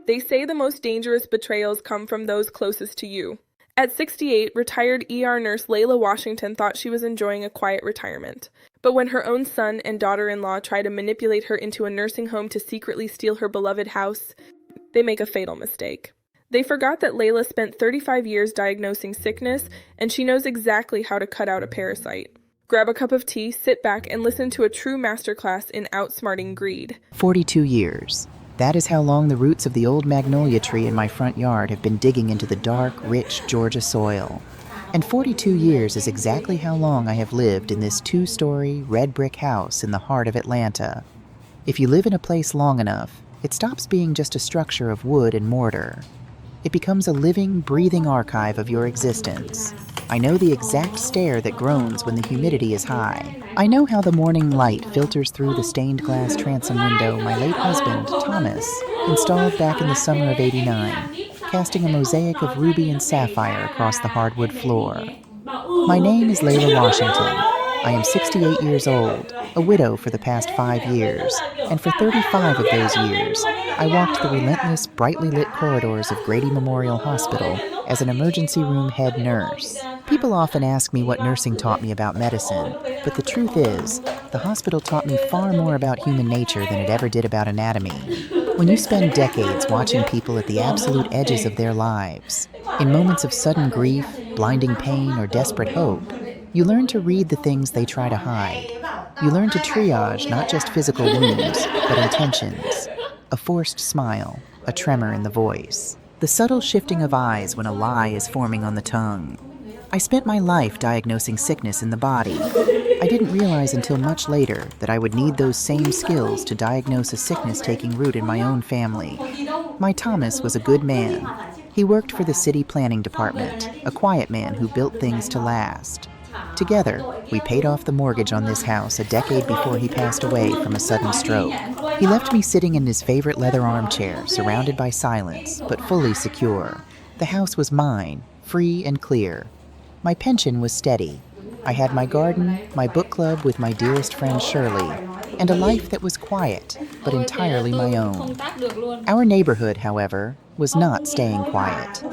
They say the most dangerous betrayals come from those closest to you. At 68, retired ER nurse Layla Washington thought she was enjoying a quiet retirement. But when her own son and daughter-in-law try to manipulate her into a nursing home to secretly steal her beloved house, they make a fatal mistake. They forgot that Layla spent 35 years diagnosing sickness, and she knows exactly how to cut out a parasite. Grab a cup of tea, sit back, and listen to a true masterclass in outsmarting greed. 42 years. That is how long the roots of the old magnolia tree in my front yard have been digging into the dark, rich Georgia soil. And 42 years is exactly how long I have lived in this 2-story, red brick house in the heart of Atlanta. If you live in a place long enough, it stops being just a structure of wood and mortar. It becomes a living, breathing archive of your existence. I know the exact stare that groans when the humidity is high. I know how the morning light filters through the stained glass transom window my late husband, Thomas, installed back in the summer of '89, casting a mosaic of ruby and sapphire across the hardwood floor. My name is Layla Washington. I am 68 years old, a widow for the past 5 years, and for 35 of those years, I walked the relentless, brightly lit corridors of Grady Memorial Hospital as an emergency room head nurse. People often ask me what nursing taught me about medicine, but the truth is, the hospital taught me far more about human nature than it ever did about anatomy. When you spend decades watching people at the absolute edges of their lives, in moments of sudden grief, blinding pain, or desperate hope, you learn to read the things they try to hide. You learn to triage not just physical wounds, but intentions. A forced smile, a tremor in the voice, the subtle shifting of eyes when a lie is forming on the tongue. I spent my life diagnosing sickness in the body. I didn't realize until much later that I would need those same skills to diagnose a sickness taking root in my own family. My Thomas was a good man. He worked for the city planning department, a quiet man who built things to last. Together, we paid off the mortgage on this house a decade before he passed away from a sudden stroke. He left me sitting in his favorite leather armchair, surrounded by silence, but fully secure. The house was mine, free and clear. My pension was steady. I had my garden, my book club with my dearest friend Shirley, and a life that was quiet, but entirely my own. Our neighborhood, however, was not staying quiet.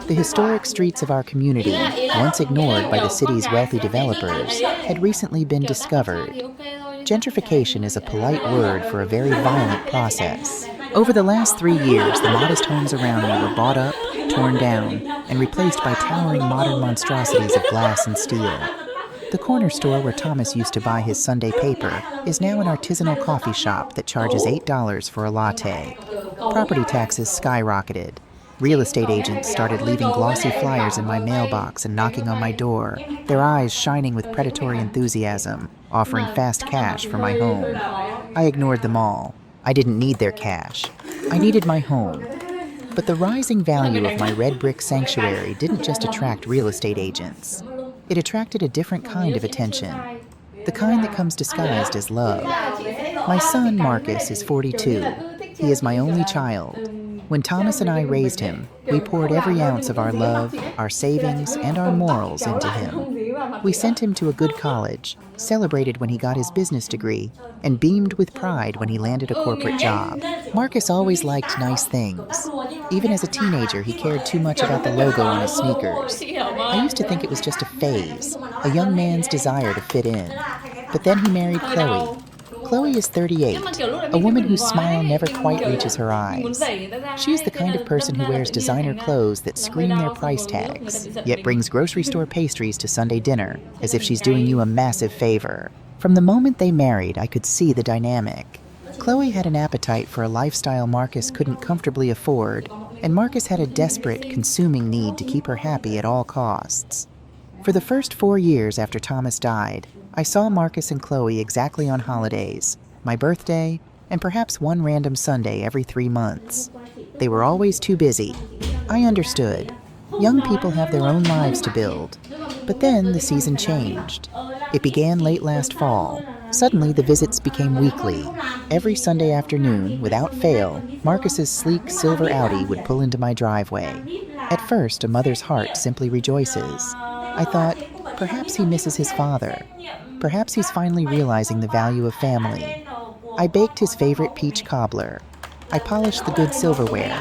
The historic streets of our community, once ignored by the city's wealthy developers, had recently been discovered. Gentrification is a polite word for a very violent process. Over the last 3 years, the modest homes around me were bought up, torn down, and replaced by towering modern monstrosities of glass and steel. The corner store where Thomas used to buy his Sunday paper is now an artisanal coffee shop that charges $8 for a latte. Property taxes skyrocketed. Real estate agents started leaving glossy flyers in my mailbox and knocking on my door, their eyes shining with predatory enthusiasm, offering fast cash for my home. I ignored them all. I didn't need their cash. I needed my home. But the rising value of my red brick sanctuary didn't just attract real estate agents. It attracted a different kind of attention, the kind that comes disguised as love. My son, Marcus, is 42. He is my only child. When Thomas and I raised him, we poured every ounce of our love, our savings, and our morals into him. We sent him to a good college, celebrated when he got his business degree, and beamed with pride when he landed a corporate job. Marcus always liked nice things. Even as a teenager, he cared too much about the logo on his sneakers. I used to think it was just a phase, a young man's desire to fit in. But then he married Chloe. Chloe is 38, a woman whose smile never quite reaches her eyes. She is the kind of person who wears designer clothes that scream their price tags, yet brings grocery store pastries to Sunday dinner, as if she's doing you a massive favor. From the moment they married, I could see the dynamic. Chloe had an appetite for a lifestyle Marcus couldn't comfortably afford, and Marcus had a desperate, consuming need to keep her happy at all costs. For the first 4 years after Thomas died, I saw Marcus and Chloe exactly on holidays, my birthday, and perhaps one random Sunday every 3 months. They were always too busy. I understood. Young people have their own lives to build. But then the season changed. It began late last fall. Suddenly the visits became weekly. Every Sunday afternoon, without fail, Marcus's sleek silver Audi would pull into my driveway. At first, a mother's heart simply rejoices. I thought, perhaps he misses his father. Perhaps he's finally realizing the value of family. I baked his favorite peach cobbler. I polished the good silverware,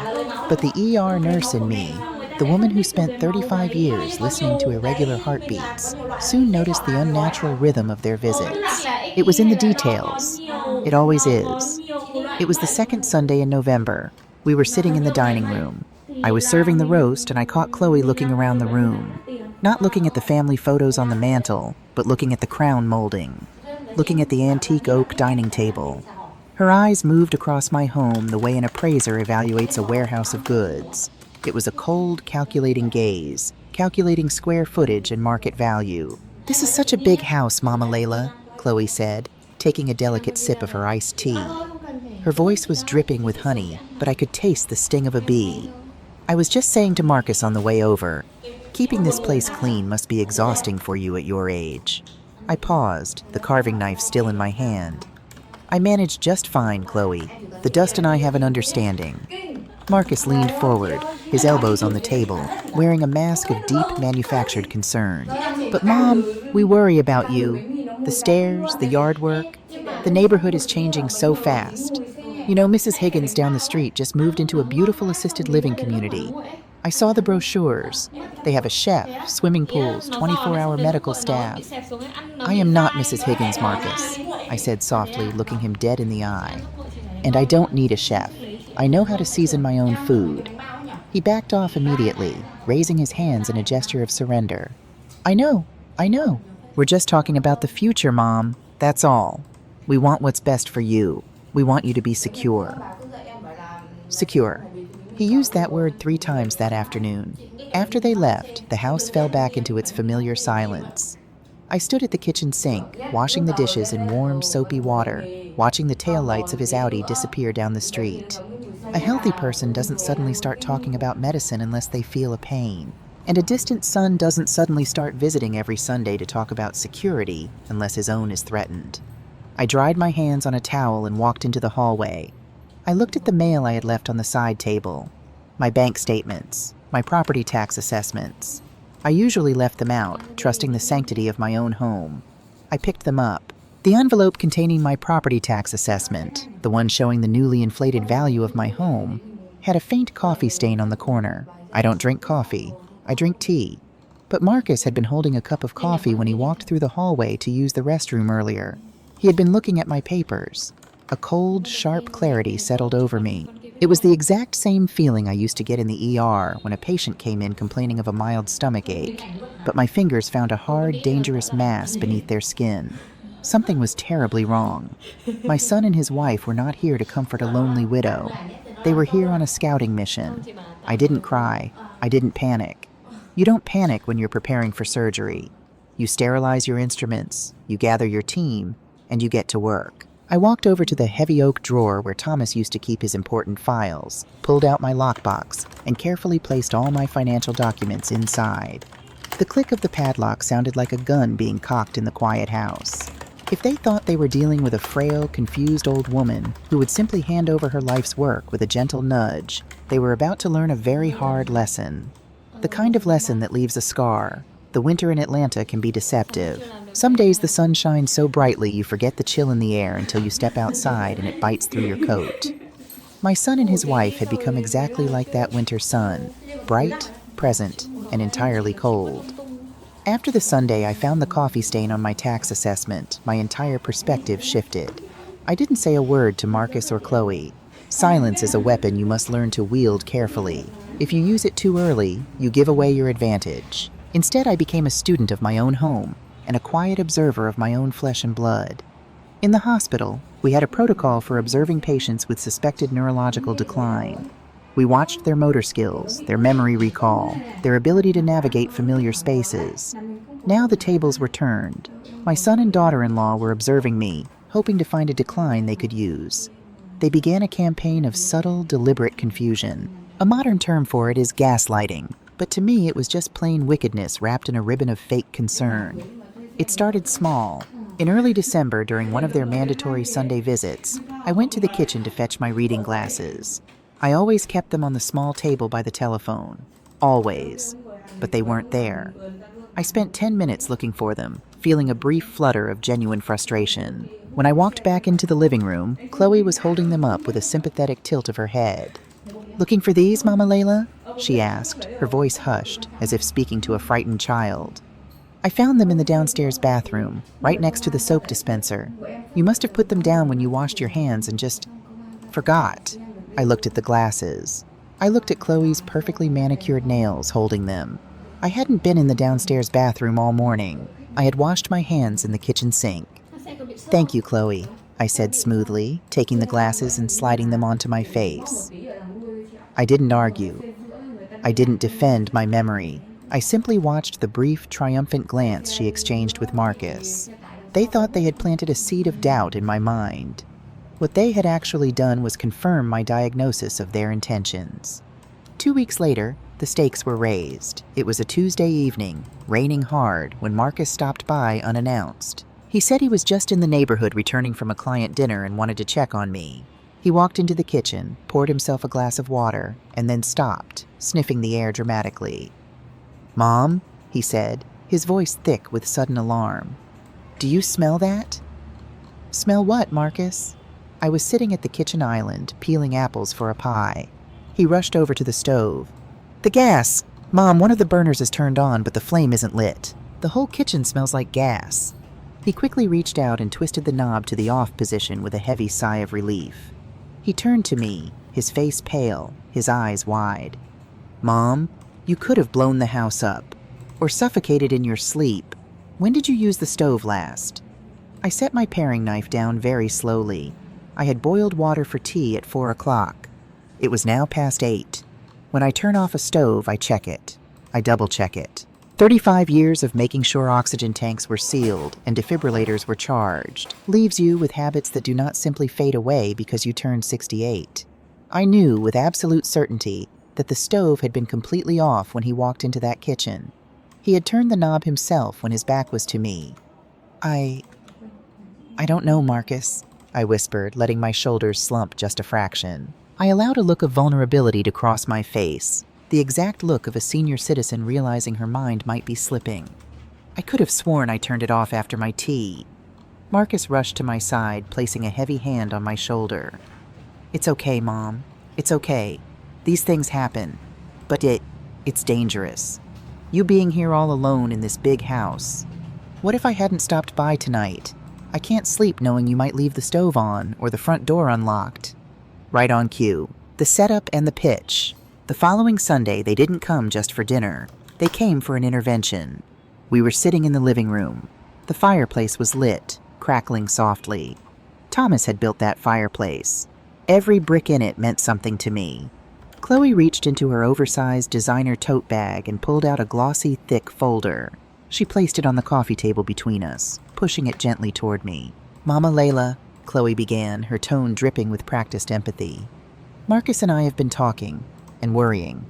But the ER nurse in me, the woman who spent 35 years listening to irregular heartbeats, soon noticed the unnatural rhythm of their visits. It was in the details. It always is. It was the second Sunday in November. We were sitting in the dining room. I was serving the roast, and I caught Chloe looking around the room. Not looking at the family photos on the mantel, but looking at the crown molding. Looking at the antique oak dining table. Her eyes moved across my home the way an appraiser evaluates a warehouse of goods. It was a cold, calculating gaze, calculating square footage and market value. "This is such a big house, Mama Layla," Chloe said, taking a delicate sip of her iced tea. Her voice was dripping with honey, but I could taste the sting of a bee. "I was just saying to Marcus on the way over, keeping this place clean must be exhausting for you at your age." I paused, the carving knife still in my hand. "I managed just fine, Chloe. The dust and I have an understanding." Marcus leaned forward, his elbows on the table, wearing a mask of deep manufactured concern. "But Mom, we worry about you. The stairs, the yard work. The neighborhood is changing so fast. You know, Mrs. Higgins down the street just moved into a beautiful assisted living community. I saw the brochures. They have a chef, swimming pools, 24-hour medical staff." "I am not Mrs. Higgins, Marcus," I said softly, looking him dead in the eye. "And I don't need a chef. I know how to season my own food." He backed off immediately, raising his hands in a gesture of surrender. I know. We're just talking about the future, Mom. That's all. We want what's best for you. We want you to be secure." Secure. He used that word 3 times that afternoon. After they left, the house fell back into its familiar silence. I stood at the kitchen sink, washing the dishes in warm, soapy water, watching the taillights of his Audi disappear down the street. A healthy person doesn't suddenly start talking about medicine unless they feel a pain. And a distant son doesn't suddenly start visiting every Sunday to talk about security unless his own is threatened. I dried my hands on a towel and walked into the hallway. I looked at the mail I had left on the side table. My bank statements, my property tax assessments. I usually left them out, trusting the sanctity of my own home. I picked them up. The envelope containing my property tax assessment, the one showing the newly inflated value of my home, had a faint coffee stain on the corner. I don't drink coffee. I drink tea. But Marcus had been holding a cup of coffee when he walked through the hallway to use the restroom earlier. He had been looking at my papers. A cold, sharp clarity settled over me. It was the exact same feeling I used to get in the ER when a patient came in complaining of a mild stomach ache, but my fingers found a hard, dangerous mass beneath their skin. Something was terribly wrong. My son and his wife were not here to comfort a lonely widow. They were here on a scouting mission. I didn't cry. I didn't panic. You don't panic when you're preparing for surgery. You sterilize your instruments, you gather your team, and you get to work. I walked over to the heavy oak drawer where Thomas used to keep his important files, pulled out my lockbox, and carefully placed all my financial documents inside. The click of the padlock sounded like a gun being cocked in the quiet house. If they thought they were dealing with a frail, confused old woman who would simply hand over her life's work with a gentle nudge, they were about to learn a very hard lesson. The kind of lesson that leaves a scar. The winter in Atlanta can be deceptive. Some days the sun shines so brightly you forget the chill in the air until you step outside and it bites through your coat. My son and his wife had become exactly like that winter sun, bright, present, and entirely cold. After the Sunday I found the coffee stain on my tax assessment, my entire perspective shifted. I didn't say a word to Marcus or Chloe. Silence is a weapon you must learn to wield carefully. If you use it too early, you give away your advantage. Instead, I became a student of my own home and a quiet observer of my own flesh and blood. In the hospital, we had a protocol for observing patients with suspected neurological decline. We watched their motor skills, their memory recall, their ability to navigate familiar spaces. Now the tables were turned. My son and daughter-in-law were observing me, hoping to find a decline they could use. They began a campaign of subtle, deliberate confusion. A modern term for it is gaslighting, but to me it was just plain wickedness wrapped in a ribbon of fake concern. It started small. In early December, during one of their mandatory Sunday visits, I went to the kitchen to fetch my reading glasses. I always kept them on the small table by the telephone. Always. But they weren't there. I spent 10 minutes looking for them, feeling a brief flutter of genuine frustration. When I walked back into the living room, Chloe was holding them up with a sympathetic tilt of her head. "Looking for these, Mama Layla?" she asked, her voice hushed, as if speaking to a frightened child. "I found them in the downstairs bathroom, right next to the soap dispenser. You must have put them down when you washed your hands and just forgot." I looked at the glasses. I looked at Chloe's perfectly manicured nails holding them. I hadn't been in the downstairs bathroom all morning. I had washed my hands in the kitchen sink. "Thank you, Chloe," I said smoothly, taking the glasses and sliding them onto my face. I didn't argue. I didn't defend my memory. I simply watched the brief, triumphant glance she exchanged with Marcus. They thought they had planted a seed of doubt in my mind. What they had actually done was confirm my diagnosis of their intentions. 2 weeks later, the stakes were raised. It was a Tuesday evening, raining hard, when Marcus stopped by unannounced. He said he was just in the neighborhood returning from a client dinner and wanted to check on me. He walked into the kitchen, poured himself a glass of water, and then stopped, sniffing the air dramatically. "Mom," he said, his voice thick with sudden alarm. "Do you smell that?" "Smell what, Marcus?" I was sitting at the kitchen island, peeling apples for a pie. He rushed over to the stove. "The gas! Mom, one of the burners is turned on, but the flame isn't lit. The whole kitchen smells like gas." He quickly reached out and twisted the knob to the off position with a heavy sigh of relief. He turned to me, his face pale, his eyes wide. "Mom, you could have blown the house up, or suffocated in your sleep. When did you use the stove last?" I set my paring knife down very slowly. I had boiled water for tea at 4 o'clock. It was now past 8. When I turn off a stove, I check it. I double-check it. 35 years of making sure oxygen tanks were sealed and defibrillators were charged leaves you with habits that do not simply fade away because you turned 68. I knew with absolute certainty that the stove had been completely off when he walked into that kitchen. He had turned the knob himself when his back was to me. I don't know, Marcus," I whispered, letting my shoulders slump just a fraction. I allowed a look of vulnerability to cross my face, the exact look of a senior citizen realizing her mind might be slipping. "I could have sworn I turned it off after my tea." Marcus rushed to my side, placing a heavy hand on my shoulder. "It's okay, Mom. It's okay. These things happen. But it's dangerous. You being here all alone in this big house. What if I hadn't stopped by tonight? I can't sleep knowing you might leave the stove on or the front door unlocked." Right on cue. The setup and the pitch. The following Sunday, they didn't come just for dinner. They came for an intervention. We were sitting in the living room. The fireplace was lit, crackling softly. Thomas had built that fireplace. Every brick in it meant something to me. Chloe reached into her oversized designer tote bag and pulled out a glossy, thick folder. She placed it on the coffee table between us, pushing it gently toward me. "Mama Layla," Chloe began, her tone dripping with practiced empathy. "Marcus and I have been talking and worrying.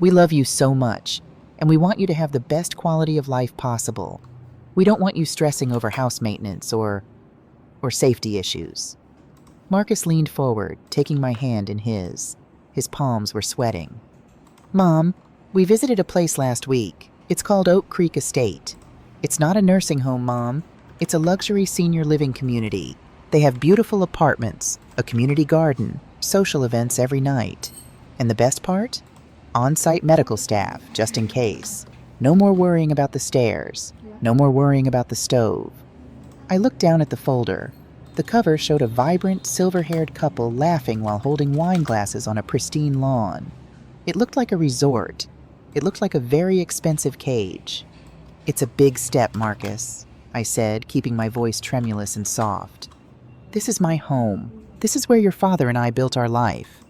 We love you so much, and we want you to have the best quality of life possible. We don't want you stressing over house maintenance or safety issues." Marcus leaned forward, taking my hand in his. His palms were sweating. "Mom, we visited a place last week. It's called Oak Creek Estate. It's not a nursing home, Mom. It's a luxury senior living community. They have beautiful apartments, a community garden, social events every night. And the best part? On-site medical staff, just in case. No more worrying about the stairs. No more worrying about the stove." I looked down at the folder. The cover showed a vibrant, silver-haired couple laughing while holding wine glasses on a pristine lawn. It looked like a resort. It looked like a very expensive cage. "It's a big step, Marcus," I said, keeping my voice tremulous and soft. "This is my home. This is where your father and I built our life."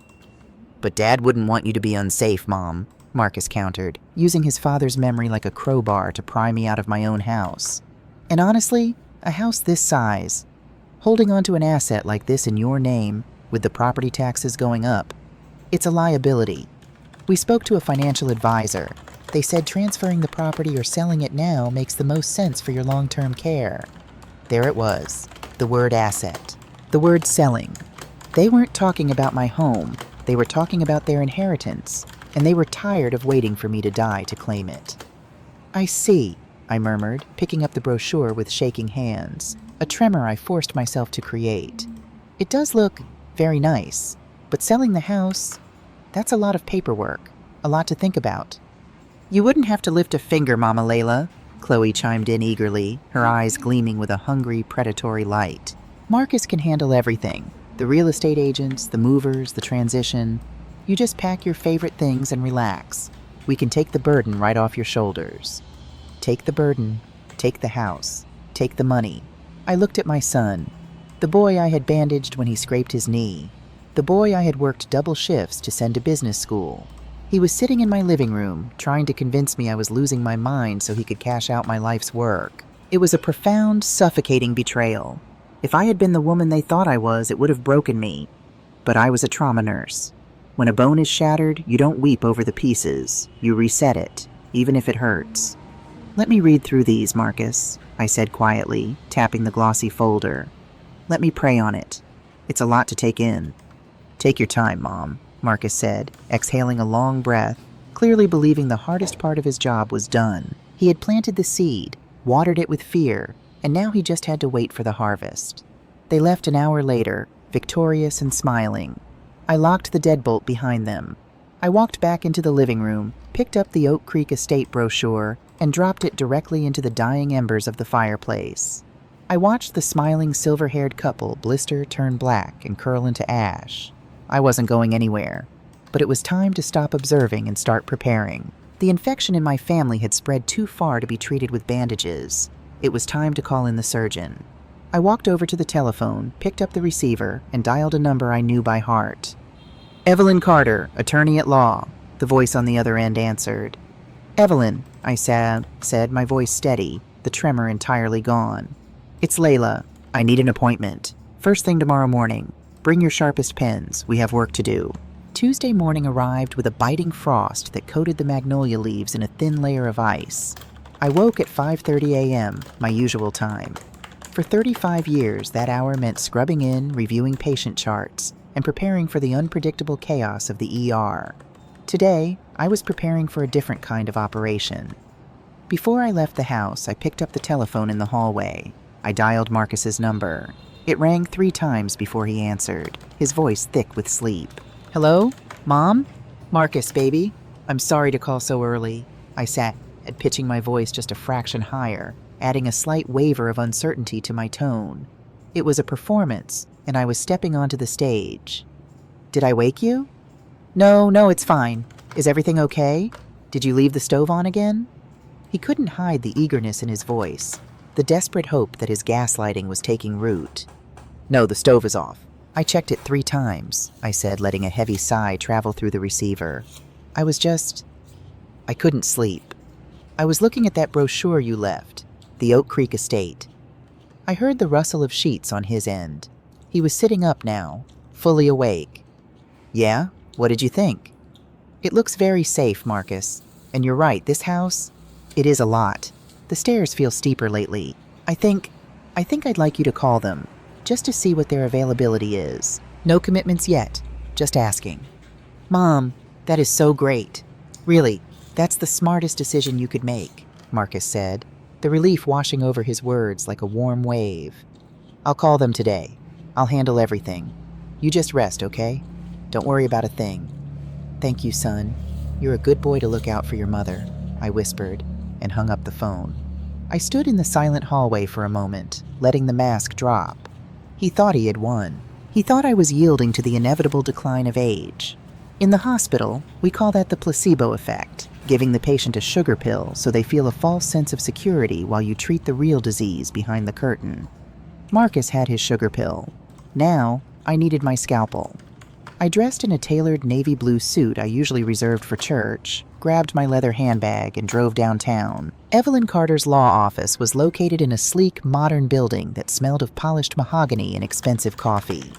"But Dad wouldn't want you to be unsafe, Mom," Marcus countered, using his father's memory like a crowbar to pry me out of my own house. And honestly, a house this size, holding onto an asset like this in your name, with the property taxes going up, it's a liability. We spoke to a financial advisor. They said transferring the property or selling it now makes the most sense for your long-term care. There it was, the word asset, the word selling. They weren't talking about my home. They were talking about their inheritance, and they were tired of waiting for me to die to claim it. "I see," I murmured, picking up the brochure with shaking hands, a tremor I forced myself to create. "It does look very nice, but selling the house, That's a lot of paperwork, a lot to think about. You wouldn't have to lift a finger, Mama Layla, Chloe chimed in eagerly, her eyes gleaming with a hungry, predatory light. Marcus can handle everything. The real estate agents, the movers, the transition. You just pack your favorite things and relax. We can take the burden right off your shoulders. Take the burden, take the house, take the money. I looked at my son, the boy I had bandaged when he scraped his knee, the boy I had worked double shifts to send to business school. He was sitting in my living room, trying to convince me I was losing my mind so he could cash out my life's work. It was a profound, suffocating betrayal. If I had been the woman they thought I was, it would have broken me. But I was a trauma nurse. When a bone is shattered, you don't weep over the pieces. You reset it, even if it hurts. Let me read through these, Marcus, I said quietly, tapping the glossy folder. Let me pray on it. It's a lot to take in. Take your time, Mom, Marcus said, exhaling a long breath, clearly believing the hardest part of his job was done. He had planted the seed, watered it with fear, and now he just had to wait for the harvest. They left an hour later, victorious and smiling. I locked the deadbolt behind them. I walked back into the living room, picked up the Oak Creek Estate brochure, and dropped it directly into the dying embers of the fireplace. I watched the smiling silver-haired couple blister, turn black, and curl into ash. I wasn't going anywhere, but it was time to stop observing and start preparing. The infection in my family had spread too far to be treated with bandages. It was time to call in the surgeon. I walked over to the telephone, picked up the receiver, and dialed a number I knew by heart. Evelyn Carter, attorney at law, the voice on the other end answered. Evelyn, I said, my voice steady, the tremor entirely gone. It's Layla. I need an appointment. First thing tomorrow morning. Bring your sharpest pens. We have work to do. Tuesday morning arrived with a biting frost that coated the magnolia leaves in a thin layer of ice. I woke at 5:30 a.m., my usual time. For 35 years, that hour meant scrubbing in, reviewing patient charts, and preparing for the unpredictable chaos of the ER. Today, I was preparing for a different kind of operation. Before I left the house, I picked up the telephone in the hallway. I dialed Marcus's number. It rang 3 times before he answered, his voice thick with sleep. Hello? Mom? Marcus, baby. I'm sorry to call so early. I sat, pitching my voice just a fraction higher, adding a slight waver of uncertainty to my tone. It was a performance, and I was stepping onto the stage. Did I wake you? No, it's fine. Is everything okay? Did you leave the stove on again? He couldn't hide the eagerness in his voice, the desperate hope that his gaslighting was taking root. No, the stove is off. I checked it 3 times, I said, letting a heavy sigh travel through the receiver. I couldn't sleep. I was looking at that brochure you left, the Oak Creek Estate. I heard the rustle of sheets on his end. He was sitting up now, fully awake. Yeah? What did you think? It looks very safe, Marcus. And you're right, this house, it is a lot. The stairs feel steeper lately. I think I'd like you to call them, just to see what their availability is. No commitments yet, just asking. Mom, that is so great. Really, that's the smartest decision you could make, Marcus said, the relief washing over his words like a warm wave. I'll call them today. I'll handle everything. You just rest, okay? Don't worry about a thing. Thank you, son. You're a good boy to look out for your mother, I whispered, and hung up the phone. I stood in the silent hallway for a moment, letting the mask drop. He thought he had won. He thought I was yielding to the inevitable decline of age. In the hospital, we call that the placebo effect, giving the patient a sugar pill so they feel a false sense of security while you treat the real disease behind the curtain. Marcus had his sugar pill. Now, I needed my scalpel. I dressed in a tailored navy blue suit I usually reserved for church, grabbed my leather handbag, and drove downtown. Evelyn Carter's law office was located in a sleek, modern building that smelled of polished mahogany and expensive coffee.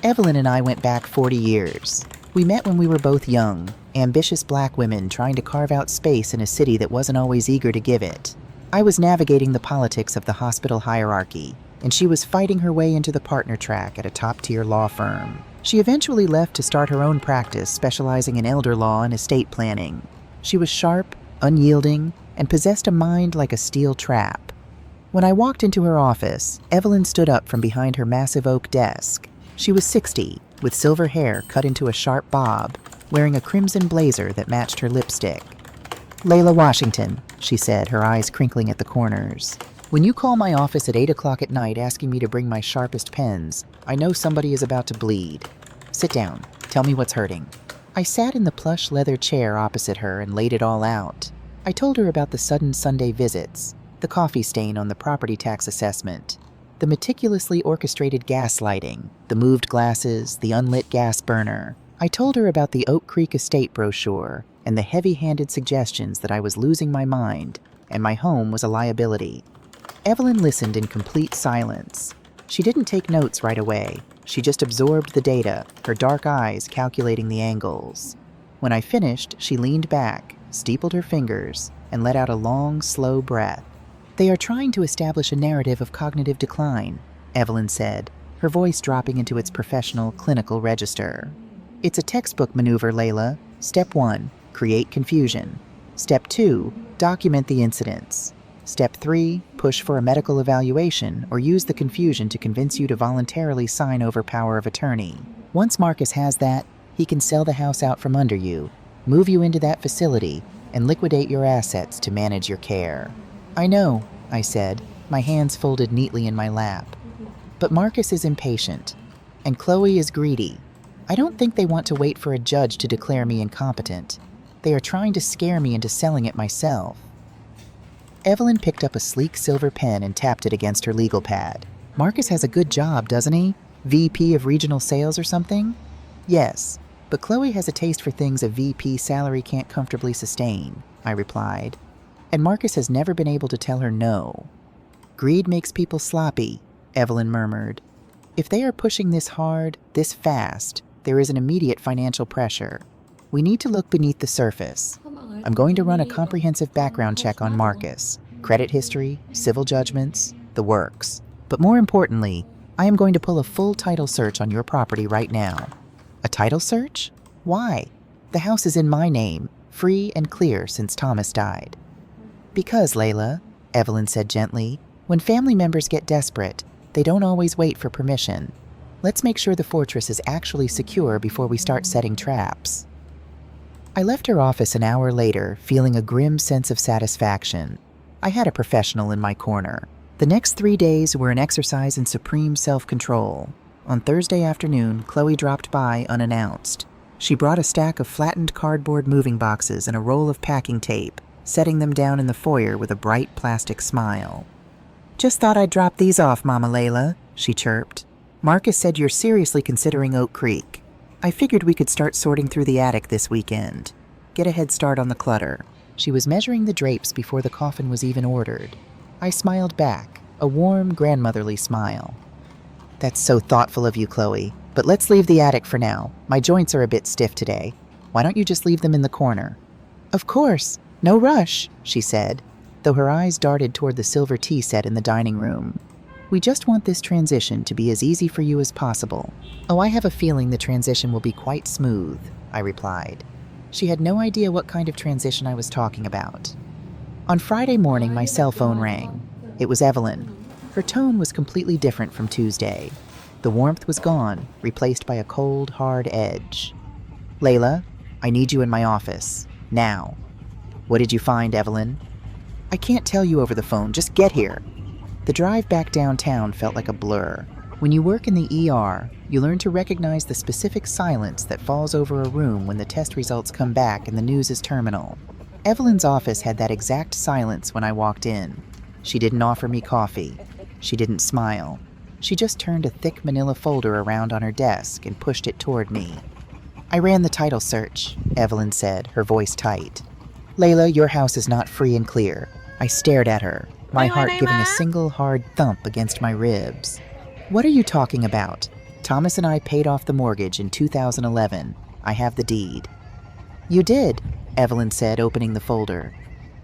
Evelyn and I went back 40 years. We met when we were both young, ambitious black women trying to carve out space in a city that wasn't always eager to give it. I was navigating the politics of the hospital hierarchy, and she was fighting her way into the partner track at a top-tier law firm. She eventually left to start her own practice specializing in elder law and estate planning. She was sharp, unyielding, and possessed a mind like a steel trap. When I walked into her office, Evelyn stood up from behind her massive oak desk. She was 60, with silver hair cut into a sharp bob, wearing a crimson blazer that matched her lipstick. "Layla Washington," she said, her eyes crinkling at the corners. "When you call my office at 8 o'clock at night asking me to bring my sharpest pens, I know somebody is about to bleed. Sit down. Tell me what's hurting." I sat in the plush leather chair opposite her and laid it all out. I told her about the sudden Sunday visits, the coffee stain on the property tax assessment, the meticulously orchestrated gaslighting, the moved glasses, the unlit gas burner. I told her about the Oak Creek estate brochure and the heavy-handed suggestions that I was losing my mind and my home was a liability. Evelyn listened in complete silence. She didn't take notes right away. She just absorbed the data, her dark eyes calculating the angles. When I finished, she leaned back, steepled her fingers, and let out a long, slow breath. "They are trying to establish a narrative of cognitive decline," Evelyn said, her voice dropping into its professional, clinical register. "It's a textbook maneuver, Layla. Step 1, create confusion. Step 2, document the incidents. Step 3, push for a medical evaluation or use the confusion to convince you to voluntarily sign over power of attorney. Once Marcus has that, he can sell the house out from under you, move you into that facility, and liquidate your assets to manage your care." "I know," I said, my hands folded neatly in my lap. "But Marcus is impatient, and Chloe is greedy. I don't think they want to wait for a judge to declare me incompetent. They are trying to scare me into selling it myself." Evelyn picked up a sleek silver pen and tapped it against her legal pad. "Marcus has a good job, doesn't he? VP of regional sales or something?" "Yes, but Chloe has a taste for things a VP salary can't comfortably sustain," I replied. "And Marcus has never been able to tell her no." "Greed makes people sloppy," Evelyn murmured. "If they are pushing this hard, this fast, there is an immediate financial pressure. We need to look beneath the surface. I'm going to run a comprehensive background check on Marcus, credit history, civil judgments, the works. But more importantly, I am going to pull a full title search on your property right now." "A title search? Why? The house is in my name, free and clear since Thomas died." "Because, Layla," Evelyn said gently, "when family members get desperate, they don't always wait for permission. Let's make sure the fortress is actually secure before we start setting traps." I left her office an hour later, feeling a grim sense of satisfaction. I had a professional in my corner. The next 3 days were an exercise in supreme self-control. On Thursday afternoon, Chloe dropped by unannounced. She brought a stack of flattened cardboard moving boxes and a roll of packing tape, setting them down in the foyer with a bright plastic smile. "Just thought I'd drop these off, Mama Layla," she chirped. "Marcus said you're seriously considering Oak Creek. I figured we could start sorting through the attic this weekend. Get a head start on the clutter." She was measuring the drapes before the coffin was even ordered. I smiled back, a warm, grandmotherly smile. "That's so thoughtful of you, Chloe. But let's leave the attic for now. My joints are a bit stiff today. Why don't you just leave them in the corner?" "Of course. No rush," she said, though her eyes darted toward the silver tea set in the dining room. "We just want this transition to be as easy for you as possible." "Oh, I have a feeling the transition will be quite smooth," I replied. She had no idea what kind of transition I was talking about. On Friday morning, my cell phone rang. It was Evelyn. Her tone was completely different from Tuesday. The warmth was gone, replaced by a cold, hard edge. "Layla, I need you in my office. Now." "What did you find, Evelyn?" "I can't tell you over the phone. Just get here." The drive back downtown felt like a blur. When you work in the ER, you learn to recognize the specific silence that falls over a room when the test results come back and the news is terminal. Evelyn's office had that exact silence when I walked in. She didn't offer me coffee. She didn't smile. She just turned a thick manila folder around on her desk and pushed it toward me. "I ran the title search," Evelyn said, her voice tight. "Layla, your house is not free and clear." I stared at her, my heart giving a single hard thump against my ribs. "What are you talking about? Thomas and I paid off the mortgage in 2011. I have the deed." "You did," Evelyn said, opening the folder.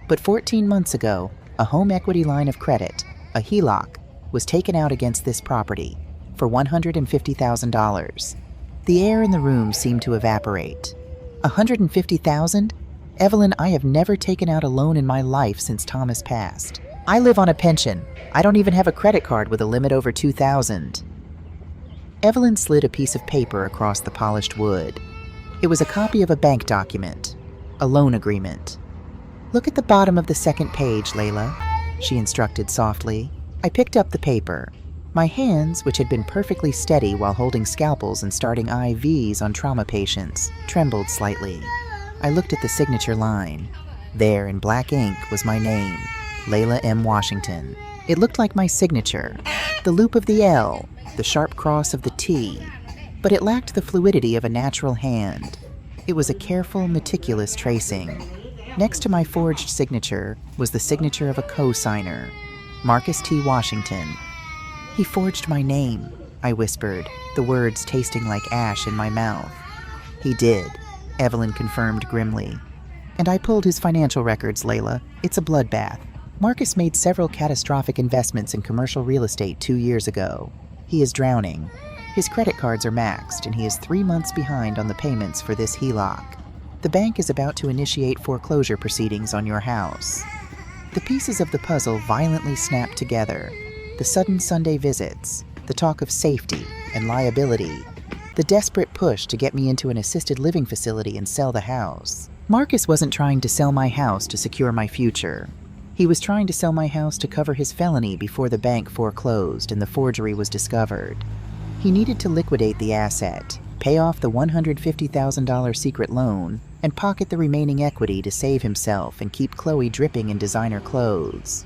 "But 14 months ago, a home equity line of credit, a HELOC, was taken out against this property for $150,000. The air in the room seemed to evaporate. $150,000? Evelyn, I have never taken out a loan in my life since Thomas passed. I live on a pension. I don't even have a credit card with a limit over $2,000. Evelyn slid a piece of paper across the polished wood. It was a copy of a bank document, a loan agreement. "Look at the bottom of the second page, Layla," she instructed softly. I picked up the paper. My hands, which had been perfectly steady while holding scalpels and starting IVs on trauma patients, trembled slightly. I looked at the signature line. There, in black ink, was my name, Layla M. Washington. It looked like my signature, the loop of the L, the sharp cross of the T, but it lacked the fluidity of a natural hand. It was a careful, meticulous tracing. Next to my forged signature was the signature of a co-signer, Marcus T. Washington. "He forged my name," I whispered, the words tasting like ash in my mouth. "He did," Evelyn confirmed grimly. "And I pulled his financial records, Layla. It's a bloodbath. Marcus made several catastrophic investments in commercial real estate 2 years ago. He is drowning. His credit cards are maxed, and he is 3 months behind on the payments for this HELOC. The bank is about to initiate foreclosure proceedings on your house." The pieces of the puzzle violently snapped together. The sudden Sunday visits, the talk of safety and liability, the desperate push to get me into an assisted living facility and sell the house. Marcus wasn't trying to sell my house to secure my future. He was trying to sell my house to cover his felony before the bank foreclosed and the forgery was discovered. He needed to liquidate the asset, pay off the $150,000 secret loan, and pocket the remaining equity to save himself and keep Chloe dripping in designer clothes.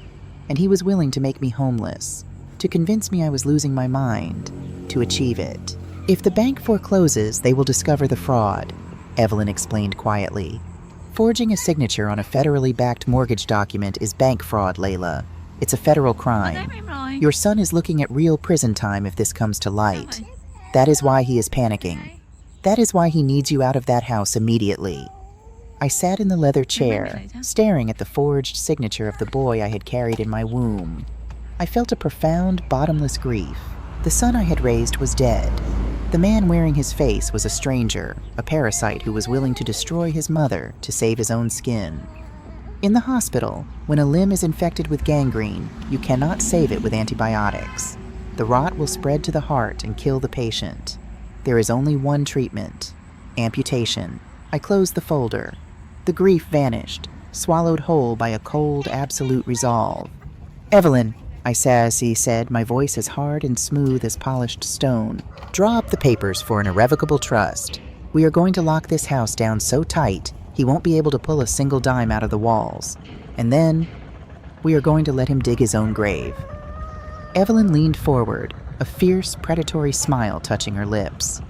And he was willing to make me homeless, to convince me I was losing my mind, to achieve it. "If the bank forecloses, they will discover the fraud," Evelyn explained quietly. "Forging a signature on a federally backed mortgage document is bank fraud, Layla. It's a federal crime. Your son is looking at real prison time if this comes to light. That is why he is panicking. That is why he needs you out of that house immediately." I sat in the leather chair, staring at the forged signature of the boy I had carried in my womb. I felt a profound, bottomless grief. The son I had raised was dead. The man wearing his face was a stranger, a parasite who was willing to destroy his mother to save his own skin. In the hospital, when a limb is infected with gangrene, you cannot save it with antibiotics. The rot will spread to the heart and kill the patient. There is only one treatment: amputation. I closed the folder. The grief vanished, swallowed whole by a cold, absolute resolve. "Evelyn," I said, my voice as hard and smooth as polished stone, "draw up the papers for an irrevocable trust. We are going to lock this house down so tight he won't be able to pull a single dime out of the walls. And then we are going to let him dig his own grave." Evelyn leaned forward, a fierce, predatory smile touching her lips.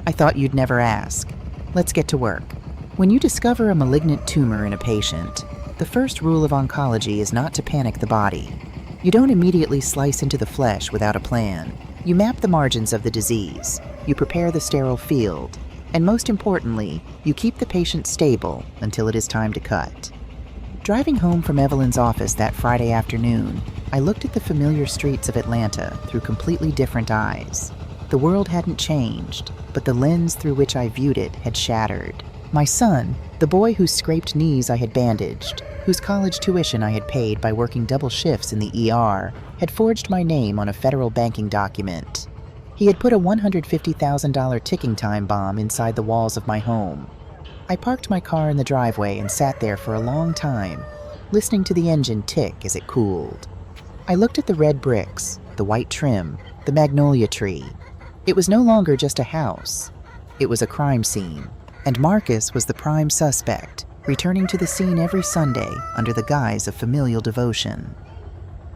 "I thought you'd never ask. Let's get to work." When you discover a malignant tumor in a patient, the first rule of oncology is not to panic the body. You don't immediately slice into the flesh without a plan. You map the margins of the disease, you prepare the sterile field, and most importantly, you keep the patient stable until it is time to cut. Driving home from Evelyn's office that Friday afternoon, I looked at the familiar streets of Atlanta through completely different eyes. The world hadn't changed, but the lens through which I viewed it had shattered. My son, the boy whose scraped knees I had bandaged, whose college tuition I had paid by working double shifts in the ER, had forged my name on a federal banking document. He had put a $150,000 ticking time bomb inside the walls of my home. I parked my car in the driveway and sat there for a long time, listening to the engine tick as it cooled. I looked at the red bricks, the white trim, the magnolia tree. It was no longer just a house. It was a crime scene. And Marcus was the prime suspect, returning to the scene every Sunday under the guise of familial devotion.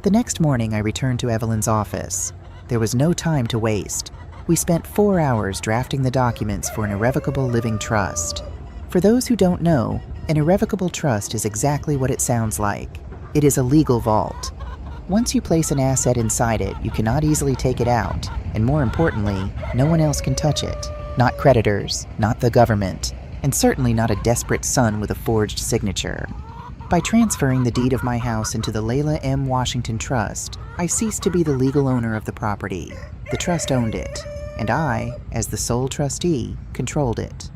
The next morning I returned to Evelyn's office. There was no time to waste. We spent 4 hours drafting the documents for an irrevocable living trust. For those who don't know, an irrevocable trust is exactly what it sounds like. It is a legal vault. Once you place an asset inside it, you cannot easily take it out, and more importantly, no one else can touch it. Not creditors, not the government, and certainly not a desperate son with a forged signature. By transferring the deed of my house into the Layla M. Washington Trust, I ceased to be the legal owner of the property. The trust owned it, and I, as the sole trustee, controlled it.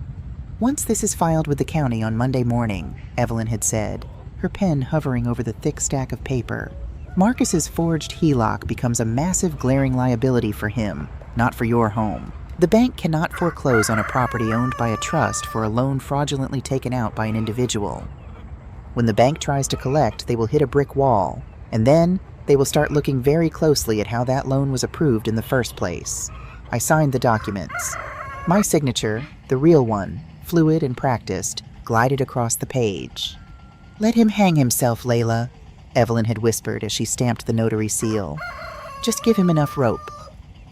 "Once this is filed with the county on Monday morning," Evelyn had said, her pen hovering over the thick stack of paper, "Marcus's forged HELOC becomes a massive glaring liability for him, not for your home. The bank cannot foreclose on a property owned by a trust for a loan fraudulently taken out by an individual. When the bank tries to collect, they will hit a brick wall, and then they will start looking very closely at how that loan was approved in the first place. I signed the documents. My signature, the real one, fluid and practiced, glided across the page. "Let him hang himself, Layla," Evelyn had whispered as she stamped the notary seal. "Just give him enough rope."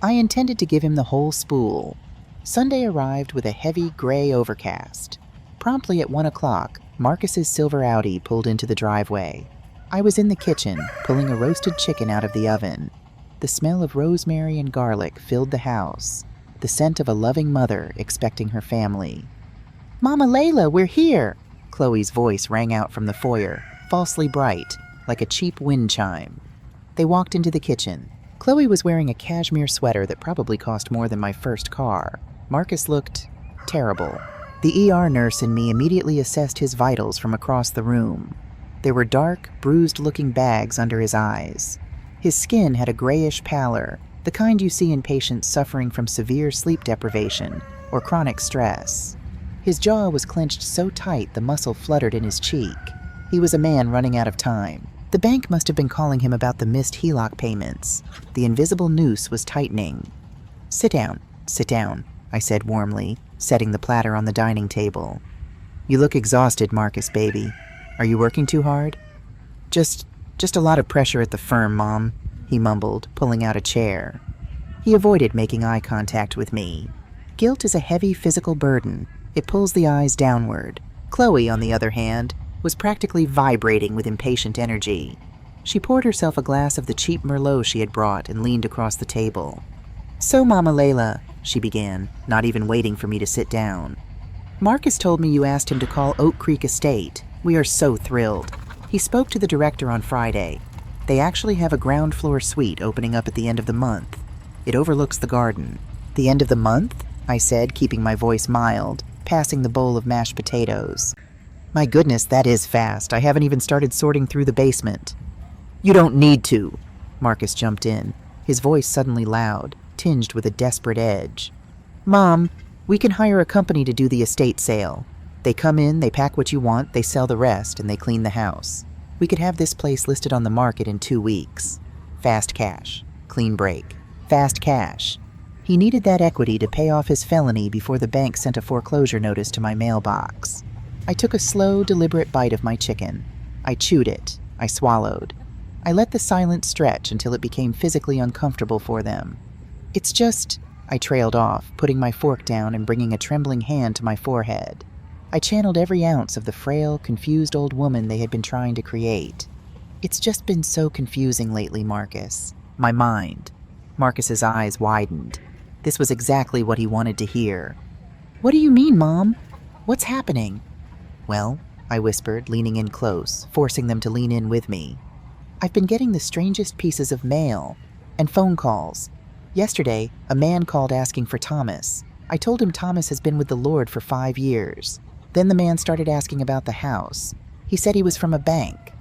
I intended to give him the whole spool. Sunday arrived with a heavy gray overcast. Promptly at 1 o'clock, Marcus's silver Audi pulled into the driveway. I was in the kitchen, pulling a roasted chicken out of the oven. The smell of rosemary and garlic filled the house, the scent of a loving mother expecting her family. "Mama Layla, we're here!" Chloe's voice rang out from the foyer, falsely bright, like a cheap wind chime. They walked into the kitchen. Chloe was wearing a cashmere sweater that probably cost more than my first car. Marcus looked terrible. The ER nurse and me immediately assessed his vitals from across the room. There were dark, bruised-looking bags under his eyes. His skin had a grayish pallor, the kind you see in patients suffering from severe sleep deprivation or chronic stress. His jaw was clenched so tight the muscle fluttered in his cheek. He was a man running out of time. The bank must have been calling him about the missed HELOC payments. The invisible noose was tightening. Sit down," I said warmly, setting the platter on the dining table. "You look exhausted, Marcus, baby. Are you working too hard?" Just a lot of pressure at the firm, Mom," he mumbled, pulling out a chair. He avoided making eye contact with me. Guilt is a heavy physical burden. It pulls the eyes downward. Chloe, on the other hand, was practically vibrating with impatient energy. She poured herself a glass of the cheap Merlot she had brought and leaned across the table. "So, Mama Layla," she began, not even waiting for me to sit down. "Marcus told me you asked him to call Oak Creek Estate. We are so thrilled. He spoke to the director on Friday. They actually have a ground floor suite opening up at the end of the month. It overlooks the garden." "The end of the month?" I said, keeping my voice mild, passing the bowl of mashed potatoes. "My goodness, that is fast. I haven't even started sorting through the basement." "You don't need to," Marcus jumped in, his voice suddenly loud, tinged with a desperate edge. "Mom, we can hire a company to do the estate sale. They come in, they pack what you want, they sell the rest, and they clean the house. We could have this place listed on the market in 2 weeks. Fast cash. Clean break. Fast cash." He needed that equity to pay off his felony before the bank sent a foreclosure notice to my mailbox. I took a slow, deliberate bite of my chicken. I chewed it. I swallowed. I let the silence stretch until it became physically uncomfortable for them. "It's just," I trailed off, putting my fork down and bringing a trembling hand to my forehead. I channeled every ounce of the frail, confused old woman they had been trying to create. "It's just been so confusing lately, Marcus. My mind." Marcus's eyes widened. This was exactly what he wanted to hear. "What do you mean, Mom? What's happening?" "Well," I whispered, leaning in close, forcing them to lean in with me. "I've been getting the strangest pieces of mail and phone calls. Yesterday, a man called asking for Thomas. I told him Thomas has been with the Lord for 5 years. Then the man started asking about the house. He said he was from a bank.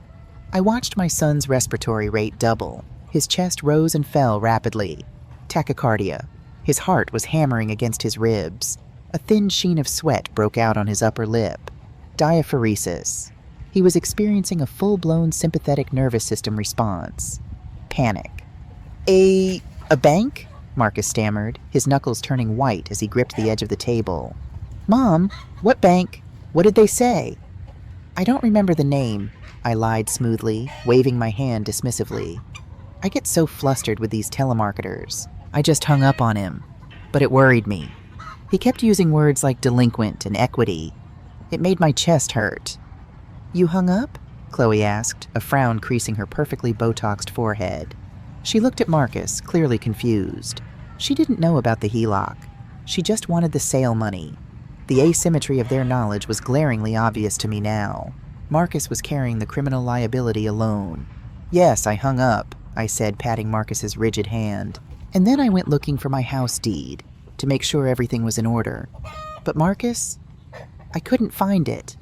I watched my son's respiratory rate double. His chest rose and fell rapidly. Tachycardia. His heart was hammering against his ribs. A thin sheen of sweat broke out on his upper lip. Diaphoresis. He was experiencing a full-blown sympathetic nervous system response. Panic. A bank?" Marcus stammered, his knuckles turning white as he gripped the edge of the table. "Mom, what bank? What did they say?" "I don't remember the name," I lied smoothly, waving my hand dismissively. I get so flustered with these telemarketers. I just hung up on him, but it worried me. He kept using words like delinquent and equity. It made my chest hurt. "You hung up?" Chloe asked, a frown creasing her perfectly Botoxed forehead. She looked at Marcus, clearly confused. She didn't know about the HELOC. She just wanted the sale money. The asymmetry of their knowledge was glaringly obvious to me now. Marcus was carrying the criminal liability alone. "Yes, I hung up," I said, patting Marcus's rigid hand. "And then I went looking for my house deed, to make sure everything was in order. But Marcus, I couldn't find it."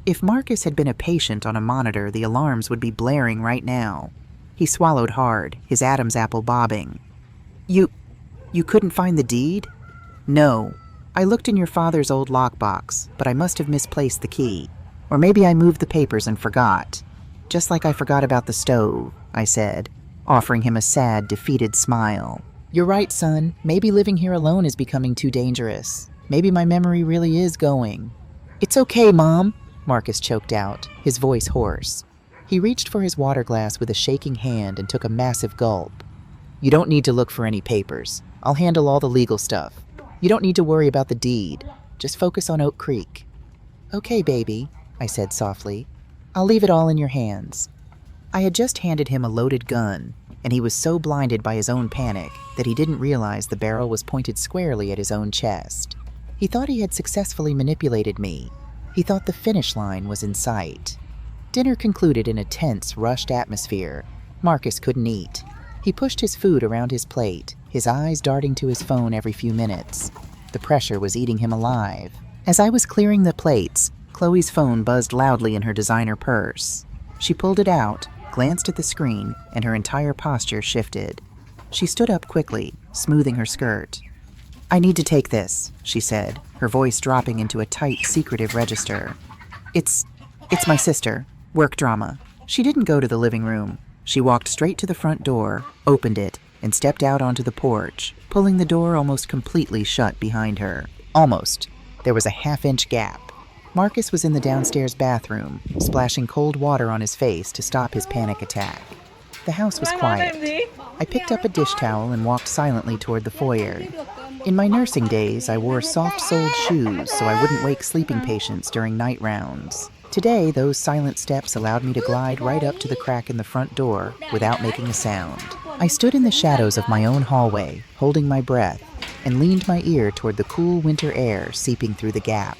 If Marcus had been a patient on a monitor, the alarms would be blaring right now. He swallowed hard, his Adam's apple bobbing. You You couldn't find the deed? No. I looked in your father's old lockbox, but I must have misplaced the key. Or maybe I moved the papers and forgot. Just like I forgot about the stove, I said, offering him a sad, defeated smile. You're right, son. Maybe living here alone is becoming too dangerous. Maybe my memory really is going. It's okay, Mom, Marcus choked out, his voice hoarse. He reached for his water glass with a shaking hand and took a massive gulp. You don't need to look for any papers. I'll handle all the legal stuff. You don't need to worry about the deed. Just focus on Oak Creek. Okay, baby, I said softly. I'll leave it all in your hands. I had just handed him a loaded gun, and he was so blinded by his own panic that he didn't realize the barrel was pointed squarely at his own chest. He thought he had successfully manipulated me. He thought the finish line was in sight. Dinner concluded in a tense, rushed atmosphere. Marcus couldn't eat. He pushed his food around his plate, his eyes darting to his phone every few minutes. The pressure was eating him alive. As I was clearing the plates, Chloe's phone buzzed loudly in her designer purse. She pulled it out, glanced at the screen, and her entire posture shifted. She stood up quickly, smoothing her skirt. I need to take this, she said, her voice dropping into a tight, secretive register. It's my sister. Work drama. She didn't go to the living room. She walked straight to the front door, opened it, and stepped out onto the porch, pulling the door almost completely shut behind her. Almost. There was a half-inch gap. Marcus was in the downstairs bathroom, splashing cold water on his face to stop his panic attack. The house was quiet. I picked up a dish towel and walked silently toward the foyer. In my nursing days, I wore soft-soled shoes so I wouldn't wake sleeping patients during night rounds. Today, those silent steps allowed me to glide right up to the crack in the front door without making a sound. I stood in the shadows of my own hallway, holding my breath, and leaned my ear toward the cool winter air seeping through the gap.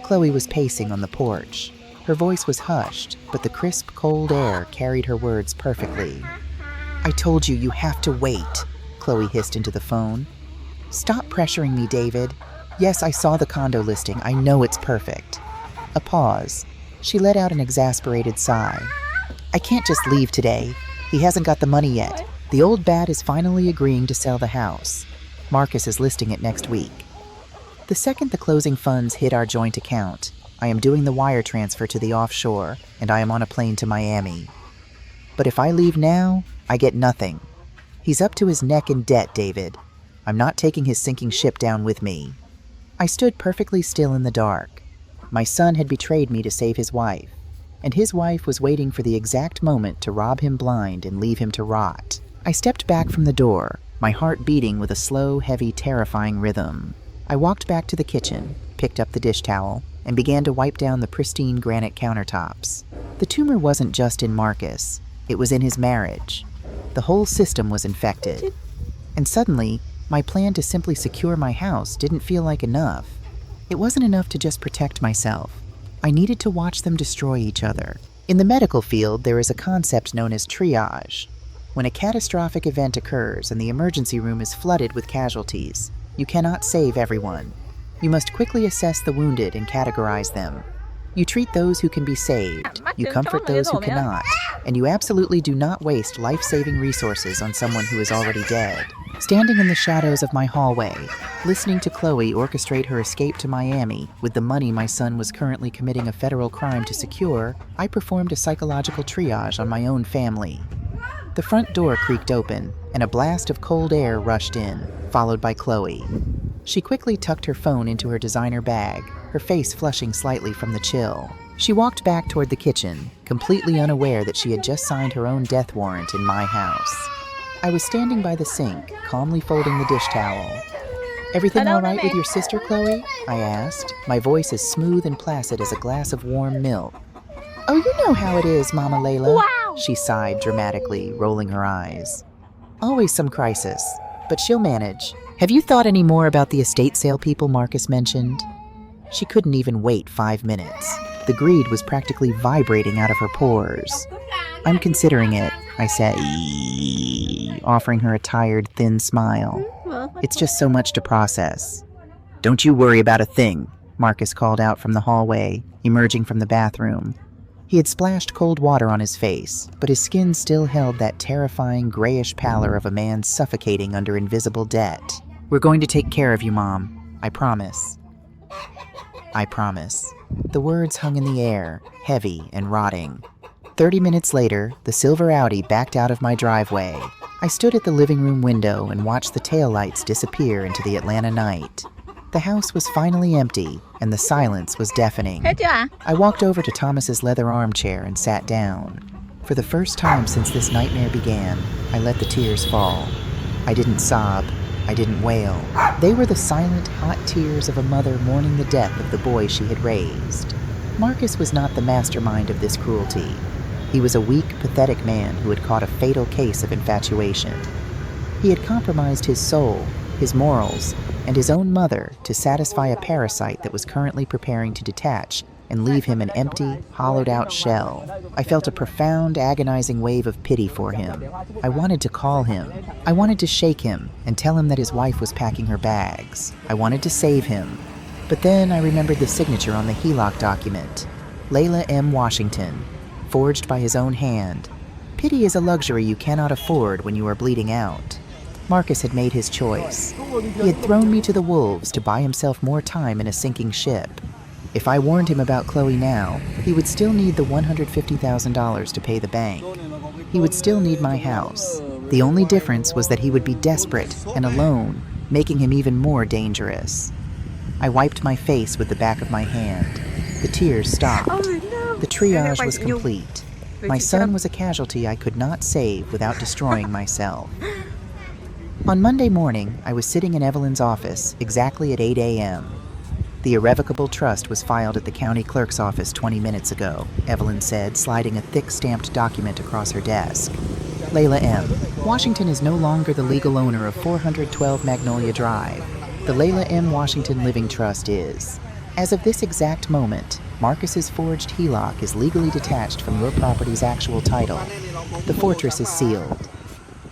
Chloe was pacing on the porch. Her voice was hushed, but the crisp, cold air carried her words perfectly. I told you, you have to wait, Chloe hissed into the phone. Stop pressuring me, David. Yes, I saw the condo listing. I know it's perfect. A pause. She let out an exasperated sigh. I can't just leave today. He hasn't got the money yet. The old bat is finally agreeing to sell the house. Marcus is listing it next week. The second the closing funds hit our joint account, I am doing the wire transfer to the offshore, and I am on a plane to Miami. But if I leave now, I get nothing. He's up to his neck in debt, David. I'm not taking his sinking ship down with me. I stood perfectly still in the dark. My son had betrayed me to save his wife, and his wife was waiting for the exact moment to rob him blind and leave him to rot. I stepped back from the door, my heart beating with a slow, heavy, terrifying rhythm. I walked back to the kitchen, picked up the dish towel, and began to wipe down the pristine granite countertops. The tumor wasn't just in Marcus, it was in his marriage. The whole system was infected. And suddenly, my plan to simply secure my house didn't feel like enough. It wasn't enough to just protect myself. I needed to watch them destroy each other. In the medical field, there is a concept known as triage. When a catastrophic event occurs and the emergency room is flooded with casualties, you cannot save everyone. You must quickly assess the wounded and categorize them. You treat those who can be saved, you comfort those who cannot, and you absolutely do not waste life-saving resources on someone who is already dead. Standing in the shadows of my hallway, listening to Chloe orchestrate her escape to Miami with the money my son was currently committing a federal crime to secure, I performed a psychological triage on my own family. The front door creaked open, and a blast of cold air rushed in, followed by Chloe. She quickly tucked her phone into her designer bag, her face flushing slightly from the chill. She walked back toward the kitchen, completely unaware that she had just signed her own death warrant in my house. I was standing by the sink, calmly folding the dish towel. Everything all right with your sister, Chloe? I asked, my voice as smooth and placid as a glass of warm milk. Oh, you know how it is, Mama Layla. Wow. She sighed dramatically, rolling her eyes. Always some crisis, but she'll manage. Have you thought any more about the estate sale people Marcus mentioned? She couldn't even wait 5 minutes. The greed was practically vibrating out of her pores. I'm considering it, I said, offering her a tired, thin smile. It's just so much to process. Don't you worry about a thing, Marcus called out from the hallway, emerging from the bathroom. He had splashed cold water on his face, but his skin still held that terrifying grayish pallor of a man suffocating under invisible debt. We're going to take care of you, Mom. I promise. I promise. The words hung in the air, heavy and rotting. 30 minutes later, the silver Audi backed out of my driveway. I stood at the living room window and watched the taillights disappear into the Atlanta night. The house was finally empty, and the silence was deafening. I walked over to Thomas's leather armchair and sat down. For the first time since this nightmare began, I let the tears fall. I didn't sob. I didn't wail. They were the silent, hot tears of a mother mourning the death of the boy she had raised. Marcus was not the mastermind of this cruelty. He was a weak, pathetic man who had caught a fatal case of infatuation. He had compromised his soul, his morals, and his own mother to satisfy a parasite that was currently preparing to detach and leave him an empty, hollowed-out shell. I felt a profound, agonizing wave of pity for him. I wanted to call him. I wanted to shake him and tell him that his wife was packing her bags. I wanted to save him. But then I remembered the signature on the HELOC document. Layla M. Washington, forged by his own hand. Pity is a luxury you cannot afford when you are bleeding out. Marcus had made his choice. He had thrown me to the wolves to buy himself more time in a sinking ship. If I warned him about Chloe now, he would still need the $150,000 to pay the bank. He would still need my house. The only difference was that he would be desperate and alone, making him even more dangerous. I wiped my face with the back of my hand. The tears stopped. The triage was complete. My son was a casualty I could not save without destroying myself. On Monday morning, I was sitting in Evelyn's office exactly at 8 a.m. The irrevocable trust was filed at the county clerk's office 20 minutes ago, Evelyn said, sliding a thick stamped document across her desk. Layla M. Washington is no longer the legal owner of 412 Magnolia Drive. The Layla M. Washington Living Trust is. As of this exact moment, Marcus's forged HELOC is legally detached from your property's actual title. The fortress is sealed.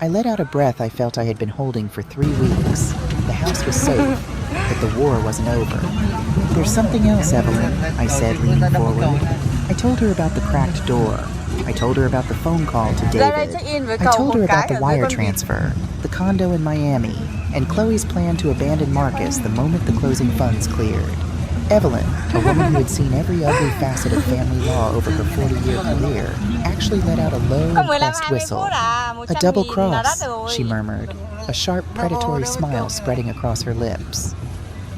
I let out a breath I felt I had been holding for 3 weeks. The house was safe, but the war wasn't over. There's something else, Evelyn, I said, leaning forward. I told her about the cracked door. I told her about the phone call to David. I told her about the wire transfer, the condo in Miami, and Chloe's plan to abandon Marcus the moment the closing funds cleared. Evelyn, a woman who had seen every ugly facet of family law over her 40-year career, actually let out a low, impressed whistle. A double cross, she murmured, a sharp, predatory smile spreading across her lips.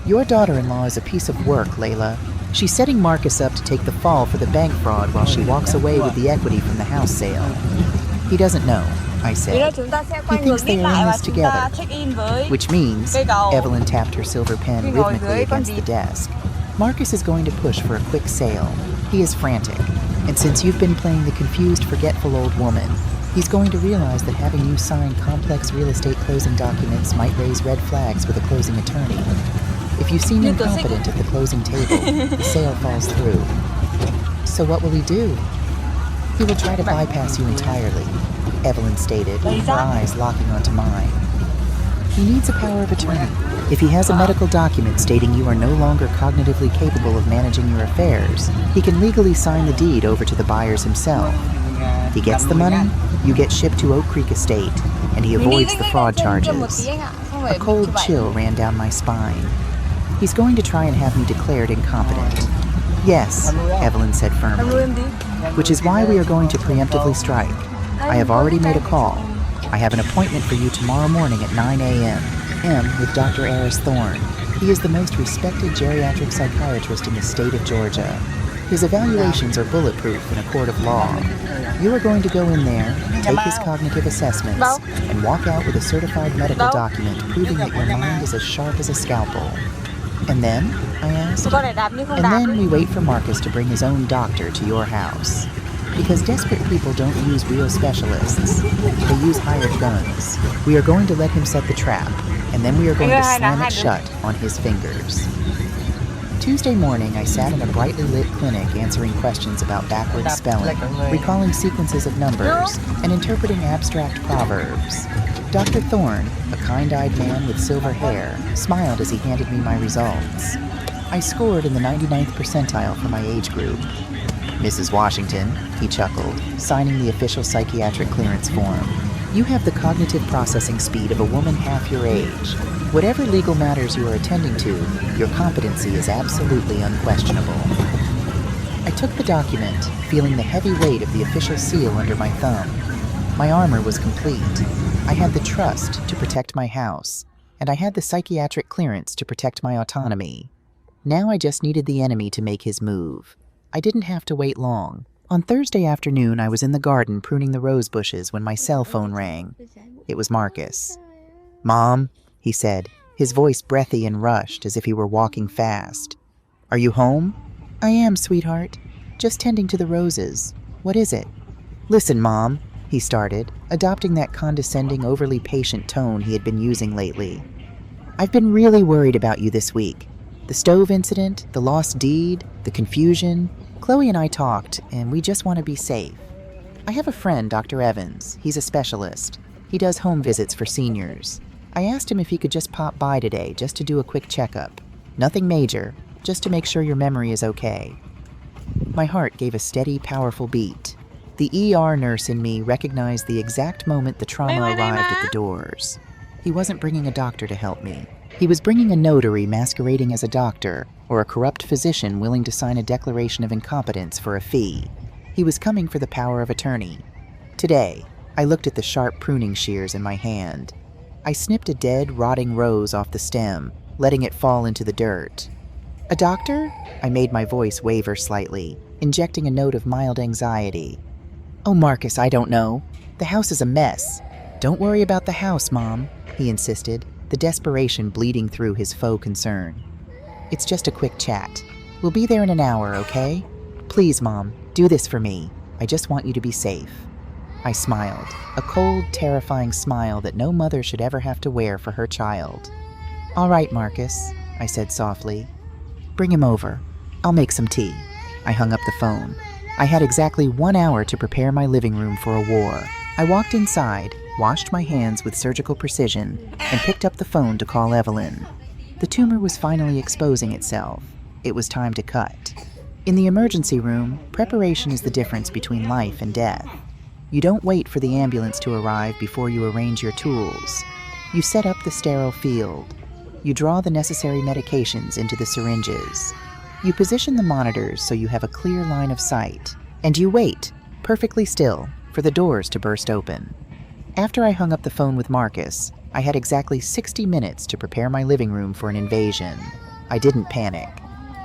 Your daughter-in-law is a piece of work, Layla. She's setting Marcus up to take the fall for the bank fraud while she walks away with the equity from the house sale. He doesn't know, I said. He thinks they are in this together. Which means, Evelyn tapped her silver pen rhythmically against the desk. Marcus is going to push for a quick sale. He is frantic. And since you've been playing the confused, forgetful old woman, he's going to realize that having you sign complex real estate closing documents might raise red flags with a closing attorney. If you seem incompetent at the closing table, the sale falls through. So what will he do? He will try to bypass you entirely, Evelyn stated, her eyes locking onto mine. He needs a power of attorney. If he has a medical document stating you are no longer cognitively capable of managing your affairs, he can legally sign the deed over to the buyers himself. He gets the money, you get shipped to Oak Creek Estate, and he avoids the fraud charges. A cold chill ran down my spine. He's going to try and have me declared incompetent. Yes, Evelyn said firmly, which is why we are going to preemptively strike. I have already made a call. I have an appointment for you tomorrow morning at 9 a.m. with Dr. Aris Thorne. He is the most respected geriatric psychiatrist in the state of Georgia. His evaluations are bulletproof in a court of law. You are going to go in there, take his cognitive assessments, and walk out with a certified medical document proving that your mind is as sharp as a scalpel. And then, I asked, and then we wait for Marcus to bring his own doctor to your house. Because desperate people don't use real specialists. They use hired guns. We are going to let him set the trap, and then we are going to slam it shut on his fingers. Tuesday morning, I sat in a brightly lit clinic answering questions about backward spelling, recalling sequences of numbers, and interpreting abstract proverbs. Dr. Thorne, a kind-eyed man with silver hair, smiled as he handed me my results. I scored in the 99th percentile for my age group. Mrs. Washington, he chuckled, signing the official psychiatric clearance form. You have the cognitive processing speed of a woman half your age. Whatever legal matters you are attending to, your competency is absolutely unquestionable. I took the document, feeling the heavy weight of the official seal under my thumb. My armor was complete. I had the trust to protect my house, and I had the psychiatric clearance to protect my autonomy. Now I just needed the enemy to make his move. I didn't have to wait long. On Thursday afternoon, I was in the garden pruning the rose bushes when my cell phone rang. It was Marcus. "Mom," he said, his voice breathy and rushed as if he were walking fast. "Are you home?" "I am, sweetheart. Just tending to the roses. What is it?" "Listen, Mom," he started, adopting that condescending, overly patient tone he had been using lately. "I've been really worried about you this week. The stove incident, the lost deed, the confusion. Chloe and I talked, and we just want to be safe. I have a friend, Dr. Evans. He's a specialist. He does home visits for seniors. I asked him if he could just pop by today just to do a quick checkup. Nothing major, just to make sure your memory is okay." My heart gave a steady, powerful beat. The ER nurse in me recognized the exact moment the trauma arrived at the doors. He wasn't bringing a doctor to help me. He was bringing a notary masquerading as a doctor, or a corrupt physician willing to sign a declaration of incompetence for a fee. He was coming for the power of attorney. Today, I looked at the sharp pruning shears in my hand. I snipped a dead, rotting rose off the stem, letting it fall into the dirt. "A doctor?" I made my voice waver slightly, injecting a note of mild anxiety. "Oh, Marcus, I don't know. The house is a mess." "Don't worry about the house, Mom," he insisted, the desperation bleeding through his faux concern. "It's just a quick chat. We'll be there in an hour, okay? Please, Mom, do this for me. I just want you to be safe." I smiled, a cold, terrifying smile that no mother should ever have to wear for her child. "All right, Marcus," I said softly. "Bring him over. I'll make some tea." I hung up the phone. I had exactly 1 hour to prepare my living room for a war. I walked inside, washed my hands with surgical precision, and picked up the phone to call Evelyn. The tumor was finally exposing itself. It was time to cut. In the emergency room, preparation is the difference between life and death. You don't wait for the ambulance to arrive before you arrange your tools. You set up the sterile field. You draw the necessary medications into the syringes. You position the monitors so you have a clear line of sight. And you wait, perfectly still, for the doors to burst open. After I hung up the phone with Marcus, I had exactly 60 minutes to prepare my living room for an invasion. I didn't panic.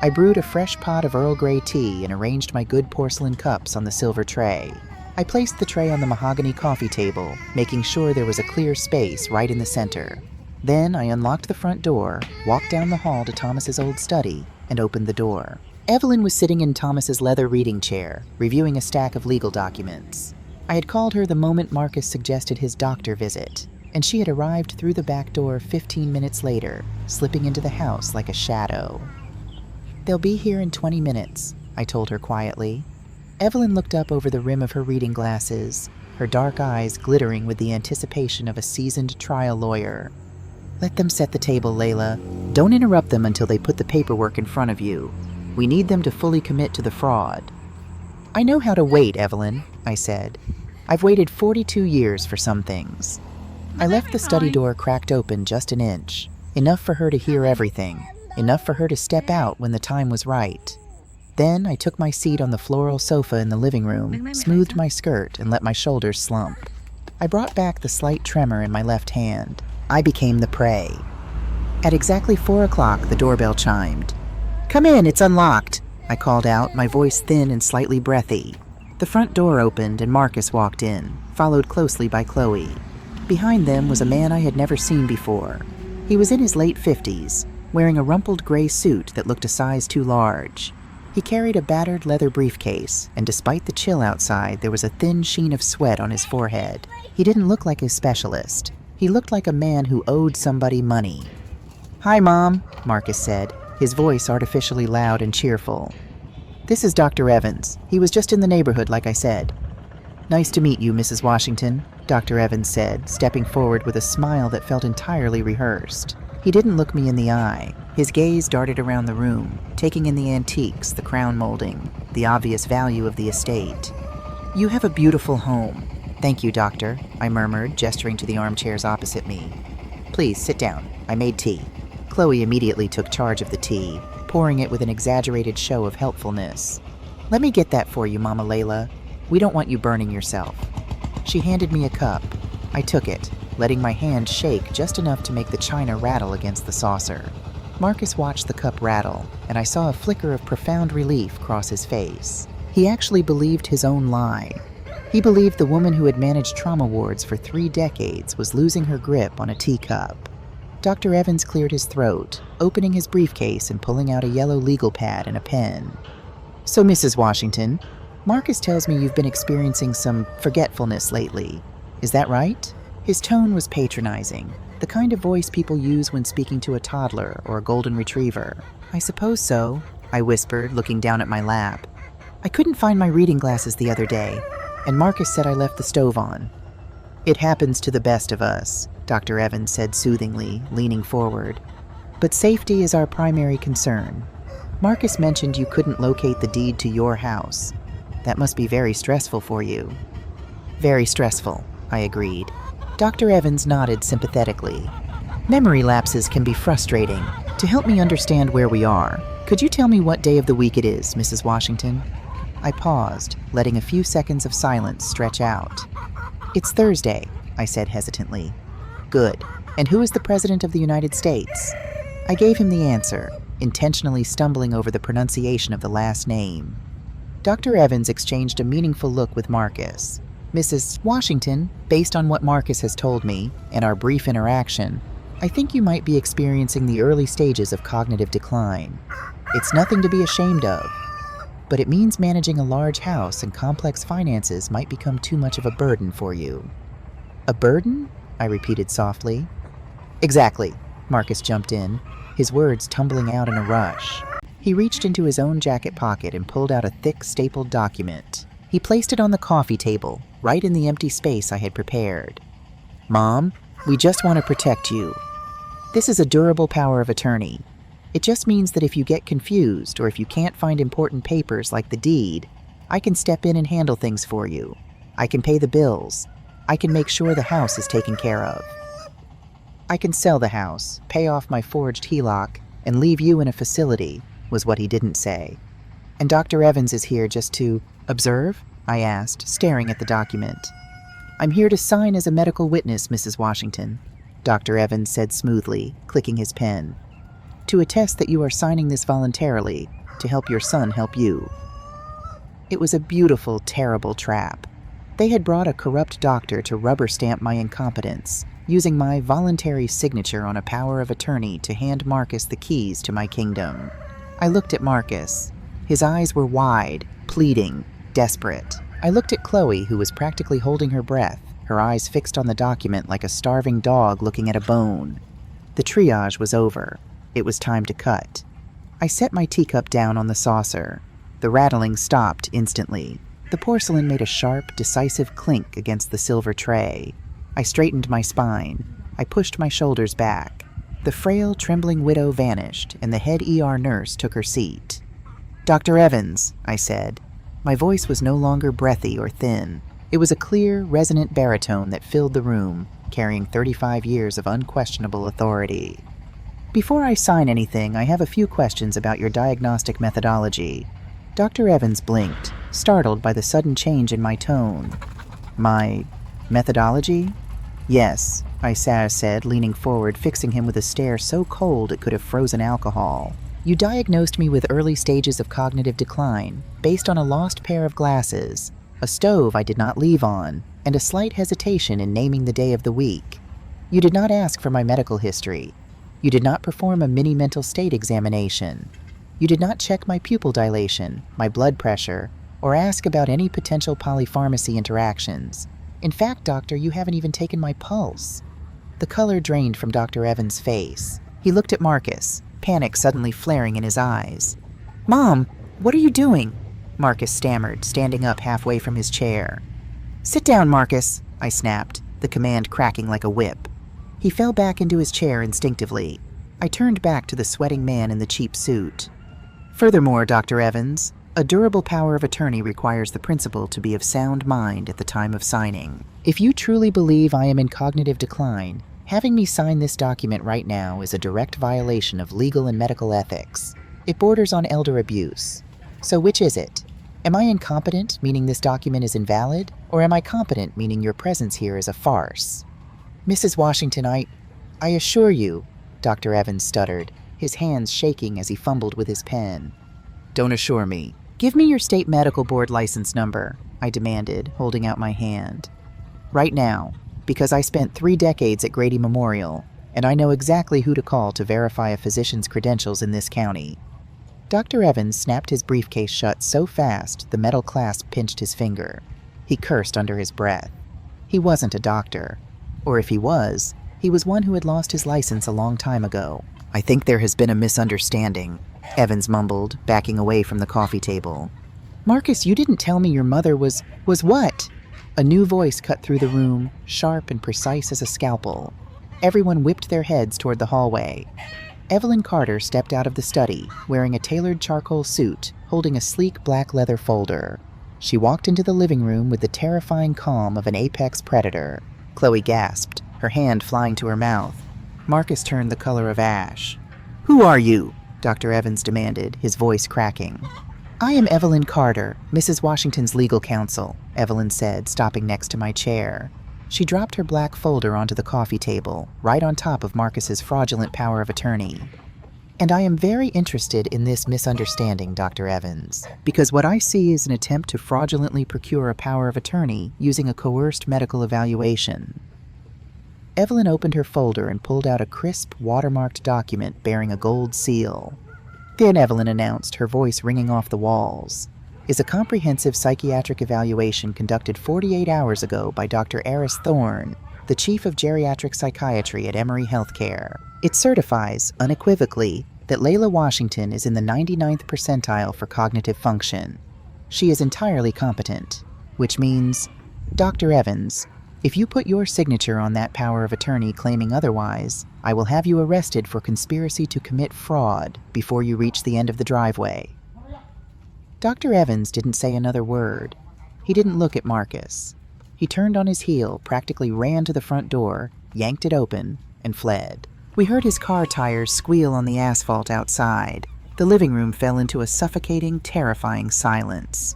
I brewed a fresh pot of Earl Grey tea and arranged my good porcelain cups on the silver tray. I placed the tray on the mahogany coffee table, making sure there was a clear space right in the center. Then I unlocked the front door, walked down the hall to Thomas's old study, and opened the door. Evelyn was sitting in Thomas's leather reading chair, reviewing a stack of legal documents. I had called her the moment Marcus suggested his doctor visit, and she had arrived through the back door 15 minutes later, slipping into the house like a shadow. "They'll be here in 20 minutes, I told her quietly. Evelyn looked up over the rim of her reading glasses, her dark eyes glittering with the anticipation of a seasoned trial lawyer. "Let them set the table, Layla. Don't interrupt them until they put the paperwork in front of you. We need them to fully commit to the fraud." "I know how to wait, Evelyn," I said. "I've waited 42 years for some things." I left the study door cracked open just an inch, enough for her to hear everything, enough for her to step out when the time was right. Then I took my seat on the floral sofa in the living room, smoothed my skirt, and let my shoulders slump. I brought back the slight tremor in my left hand. I became the prey. At exactly 4 o'clock, the doorbell chimed. "Come in, it's unlocked," I called out, my voice thin and slightly breathy. The front door opened and Marcus walked in, followed closely by Chloe. Behind them was a man I had never seen before. He was in his late 50s, wearing a rumpled gray suit that looked a size too large. He carried a battered leather briefcase, and despite the chill outside, there was a thin sheen of sweat on his forehead. He didn't look like a specialist. He looked like a man who owed somebody money. "Hi, Mom," Marcus said, his voice artificially loud and cheerful. "This is Dr. Evans. He was just in the neighborhood, like I said." "Nice to meet you, Mrs. Washington," Dr. Evans said, stepping forward with a smile that felt entirely rehearsed. He didn't look me in the eye. His gaze darted around the room, taking in the antiques, the crown molding, the obvious value of the estate. "You have a beautiful home." "Thank you, Doctor," I murmured, gesturing to the armchairs opposite me. "Please, sit down," I made tea. Chloe immediately took charge of the tea, pouring it with an exaggerated show of helpfulness. Let me get that for you, Mama Layla. We don't want you burning yourself. She handed me a cup. I took it, letting my hand shake just enough to make the china rattle against the saucer. Marcus watched the cup rattle, and I saw a flicker of profound relief cross his face. He actually believed his own lie. He believed the woman who had managed trauma wards for 3 decades was losing her grip on a teacup. Dr. Evans cleared his throat, opening his briefcase and pulling out a yellow legal pad and a pen. So, Mrs. Washington, Marcus tells me you've been experiencing some forgetfulness lately. Is that right? His tone was patronizing, the kind of voice people use when speaking to a toddler or a golden retriever. I suppose so, I whispered, looking down at my lap. I couldn't find my reading glasses the other day, and Marcus said I left the stove on. It happens to the best of us, Dr. Evans said soothingly, leaning forward. But safety is our primary concern. Marcus mentioned you couldn't locate the deed to your house. That must be very stressful for you. Very stressful, I agreed. Dr. Evans nodded sympathetically. Memory lapses can be frustrating. To help me understand where we are, could you tell me what day of the week it is, Mrs. Washington? I paused, letting a few seconds of silence stretch out. It's Thursday, I said hesitantly. Good. And who is the President of the United States? I gave him the answer, intentionally stumbling over the pronunciation of the last name. Dr. Evans exchanged a meaningful look with Marcus. Mrs. Washington, based on what Marcus has told me and our brief interaction, I think you might be experiencing the early stages of cognitive decline. It's nothing to be ashamed of, but it means managing a large house and complex finances might become too much of a burden for you. A burden? I repeated softly. Exactly, Marcus jumped in, his words tumbling out in a rush. He reached into his own jacket pocket and pulled out a thick, stapled document. He placed it on the coffee table, right in the empty space I had prepared. Mom, we just want to protect you. This is a durable power of attorney. It just means that if you get confused or if you can't find important papers like the deed, I can step in and handle things for you. I can pay the bills. I can make sure the house is taken care of. I can sell the house, pay off my forged HELOC, and leave you in a facility, was what he didn't say. And Dr. Evans is here just to observe? I asked, staring at the document. I'm here to sign as a medical witness, Mrs. Washington, Dr. Evans said smoothly, clicking his pen. To attest that you are signing this voluntarily, to help your son help you. It was a beautiful, terrible trap. They had brought a corrupt doctor to rubber stamp my incompetence, using my voluntary signature on a power of attorney to hand Marcus the keys to my kingdom. I looked at Marcus. His eyes were wide, pleading, desperate. I looked at Chloe, who was practically holding her breath, her eyes fixed on the document like a starving dog looking at a bone. The triage was over. It was time to cut. I set my teacup down on the saucer. The rattling stopped instantly. The porcelain made a sharp, decisive clink against the silver tray. I straightened my spine. I pushed my shoulders back. The frail, trembling widow vanished, and the head ER nurse took her seat. Dr. Evans, I said. My voice was no longer breathy or thin. It was a clear, resonant baritone that filled the room, carrying 35 years of unquestionable authority. Before I sign anything, I have a few questions about your diagnostic methodology. Dr. Evans blinked, startled by the sudden change in my tone. My methodology? Yes, I said, leaning forward, fixing him with a stare so cold it could have frozen alcohol. You diagnosed me with early stages of cognitive decline, based on a lost pair of glasses, a stove I did not leave on, and a slight hesitation in naming the day of the week. You did not ask for my medical history. You did not perform a mini mental state examination. You did not check my pupil dilation, my blood pressure, or ask about any potential polypharmacy interactions. In fact, doctor, you haven't even taken my pulse. The color drained from Dr. Evans' face. He looked at Marcus, panic suddenly flaring in his eyes. Mom, what are you doing? Marcus stammered, standing up halfway from his chair. Sit down, Marcus, I snapped, the command cracking like a whip. He fell back into his chair instinctively. I turned back to the sweating man in the cheap suit. Furthermore, Dr. Evans, a durable power of attorney requires the principal to be of sound mind at the time of signing. If you truly believe I am in cognitive decline, Having me sign this document right now is a direct violation of legal and medical ethics. It borders on elder abuse. So which is it? Am I incompetent, meaning this document is invalid? Or am I competent, meaning your presence here is a farce? Mrs. Washington, I assure you, Dr. Evans stuttered, his hands shaking as he fumbled with his pen. Don't assure me. Give me your state medical board license number, I demanded, holding out my hand. Right now, because I spent 3 decades at Grady Memorial, and I know exactly who to call to verify a physician's credentials in this county. Dr. Evans snapped his briefcase shut so fast the metal clasp pinched his finger. He cursed under his breath. He wasn't a doctor. Or if he was one who had lost his license a long time ago. I think there has been a misunderstanding, Evans mumbled, backing away from the coffee table. Marcus, you didn't tell me your mother was what? A new voice cut through the room, sharp and precise as a scalpel. Everyone whipped their heads toward the hallway. Evelyn Carter stepped out of the study, wearing a tailored charcoal suit, holding a sleek black leather folder. She walked into the living room with the terrifying calm of an apex predator. Chloe gasped, her hand flying to her mouth. Marcus turned the color of ash. Who are you? Dr. Evans demanded, his voice cracking. I am Evelyn Carter, Mrs. Washington's legal counsel, Evelyn said, stopping next to my chair. She dropped her black folder onto the coffee table, right on top of Marcus's fraudulent power of attorney. And I am very interested in this misunderstanding, Dr. Evans, because what I see is an attempt to fraudulently procure a power of attorney using a coerced medical evaluation. Evelyn opened her folder and pulled out a crisp, watermarked document bearing a gold seal. Then Evelyn announced, her voice ringing off the walls, is a comprehensive psychiatric evaluation conducted 48 hours ago by Dr. Eris Thorne, the chief of geriatric psychiatry at Emory Healthcare. It certifies, unequivocally, that Layla Washington is in the 99th percentile for cognitive function. She is entirely competent, which means, Dr. Evans, if you put your signature on that power of attorney claiming otherwise, I will have you arrested for conspiracy to commit fraud before you reach the end of the driveway. Dr. Evans didn't say another word. He didn't look at Marcus. He turned on his heel, practically ran to the front door, yanked it open, and fled. We heard his car tires squeal on the asphalt outside. The living room fell into a suffocating, terrifying silence.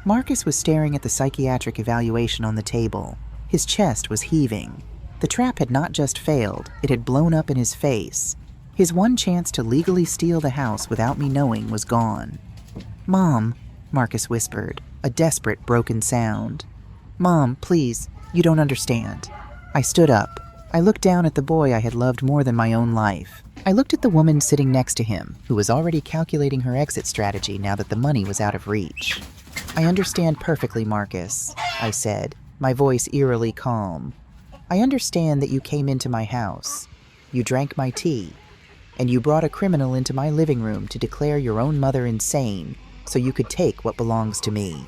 Marcus was staring at the psychiatric evaluation on the table. His chest was heaving. The trap had not just failed, it had blown up in his face. His one chance to legally steal the house without me knowing was gone. Mom, Marcus whispered, a desperate, broken sound. Mom, please, you don't understand. I stood up. I looked down at the boy I had loved more than my own life. I looked at the woman sitting next to him, who was already calculating her exit strategy now that the money was out of reach. I understand perfectly, Marcus, I said, my voice eerily calm. I understand that you came into my house. You drank my tea. And you brought a criminal into my living room to declare your own mother insane so you could take what belongs to me.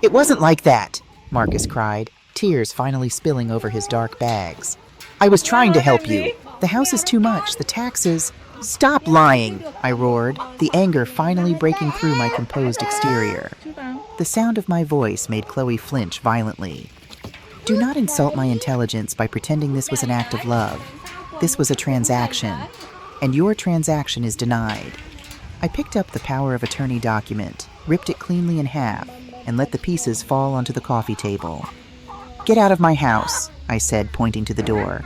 It wasn't like that, Marcus cried, tears finally spilling over his dark bags. I was trying to help you. The house is too much, the taxes. Stop lying, I roared, the anger finally breaking through my composed exterior. The sound of my voice made Chloe flinch violently. Do not insult my intelligence by pretending this was an act of love. This was a transaction, and your transaction is denied. I picked up the power of attorney document, ripped it cleanly in half, and let the pieces fall onto the coffee table. Get out of my house, I said, pointing to the door.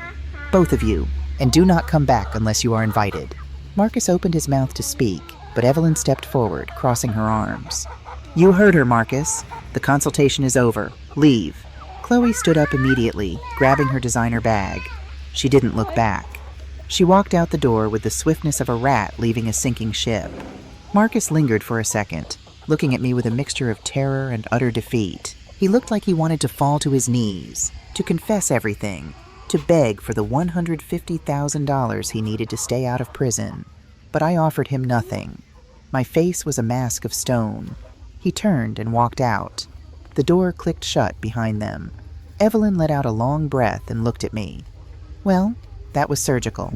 Both of you, and do not come back unless you are invited. Marcus opened his mouth to speak, but Evelyn stepped forward, crossing her arms. You heard her, Marcus. The consultation is over. Leave. Chloe stood up immediately, grabbing her designer bag. She didn't look back. She walked out the door with the swiftness of a rat leaving a sinking ship. Marcus lingered for a second, looking at me with a mixture of terror and utter defeat. He looked like he wanted to fall to his knees, to confess everything, to beg for the $150,000 he needed to stay out of prison. But I offered him nothing. My face was a mask of stone. He turned and walked out. The door clicked shut behind them. Evelyn let out a long breath and looked at me. Well, that was surgical.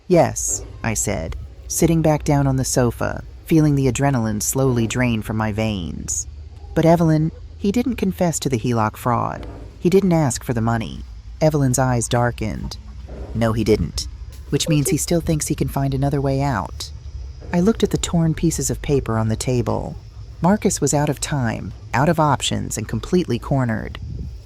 Yes, I said, sitting back down on the sofa, feeling the adrenaline slowly drain from my veins. But Evelyn, he didn't confess to the HELOC fraud. He didn't ask for the money. Evelyn's eyes darkened. No, he didn't. Which means he still thinks he can find another way out. I looked at the torn pieces of paper on the table. Marcus was out of time, out of options, and completely cornered.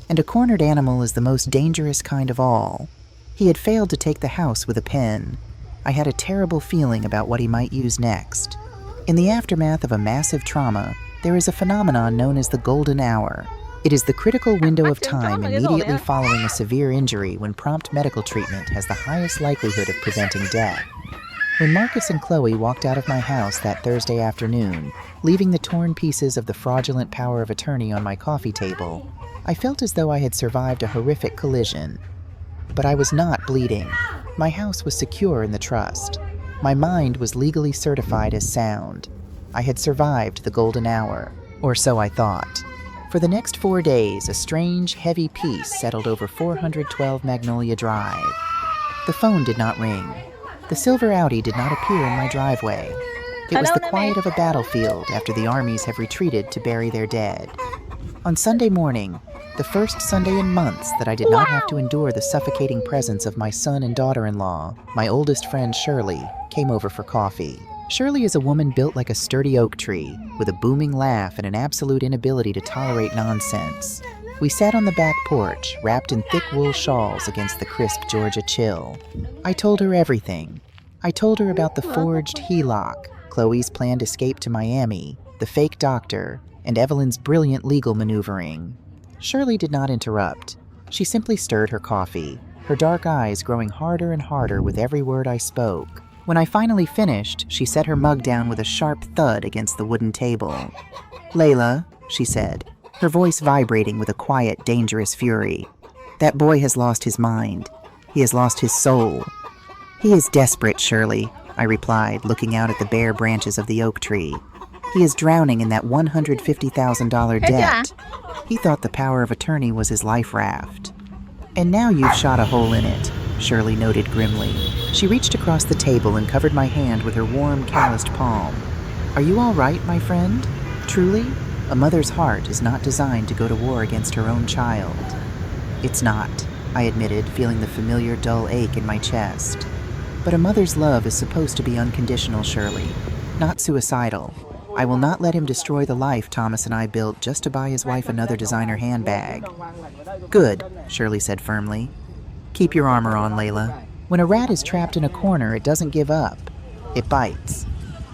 And a cornered animal is the most dangerous kind of all. He had failed to take the house with a pen. I had a terrible feeling about what he might use next. In the aftermath of a massive trauma, there is a phenomenon known as the golden hour. It is the critical window of time immediately following a severe injury when prompt medical treatment has the highest likelihood of preventing death. When Marcus and Chloe walked out of my house that Thursday afternoon, leaving the torn pieces of the fraudulent power of attorney on my coffee table, I felt as though I had survived a horrific collision. But I was not bleeding. My house was secure in the trust. My mind was legally certified as sound. I had survived the golden hour, or so I thought. For the next 4 days, a strange, heavy peace settled over 412 Magnolia Drive. The phone did not ring. The silver Audi did not appear in my driveway. It was the quiet of a battlefield after the armies have retreated to bury their dead. On Sunday morning, the first Sunday in months that I did not have to endure the suffocating presence of my son and daughter-in-law, my oldest friend Shirley came over for coffee. Shirley is a woman built like a sturdy oak tree, with a booming laugh and an absolute inability to tolerate nonsense. We sat on the back porch, wrapped in thick wool shawls against the crisp Georgia chill. I told her everything. I told her about the forged HELOC, Chloe's planned escape to Miami, the fake doctor, and Evelyn's brilliant legal maneuvering. Shirley did not interrupt. She simply stirred her coffee, her dark eyes growing harder and harder with every word I spoke. When I finally finished, she set her mug down with a sharp thud against the wooden table. "Layla," she said, her voice vibrating with a quiet, dangerous fury. "That boy has lost his mind. He has lost his soul." "He is desperate, Shirley," I replied, looking out at the bare branches of the oak tree. "He is drowning in that $150,000 debt. He thought the power of attorney was his life raft." "And now you've shot a hole in it," Shirley noted grimly. She reached across the table and covered my hand with her warm, calloused palm. "Are you all right, my friend? Truly? A mother's heart is not designed to go to war against her own child." "It's not," I admitted, feeling the familiar dull ache in my chest. "But a mother's love is supposed to be unconditional, Shirley, not suicidal. I will not let him destroy the life Thomas and I built just to buy his wife another designer handbag." "Good," Shirley said firmly. "Keep your armor on, Layla. When a rat is trapped in a corner, it doesn't give up. It bites."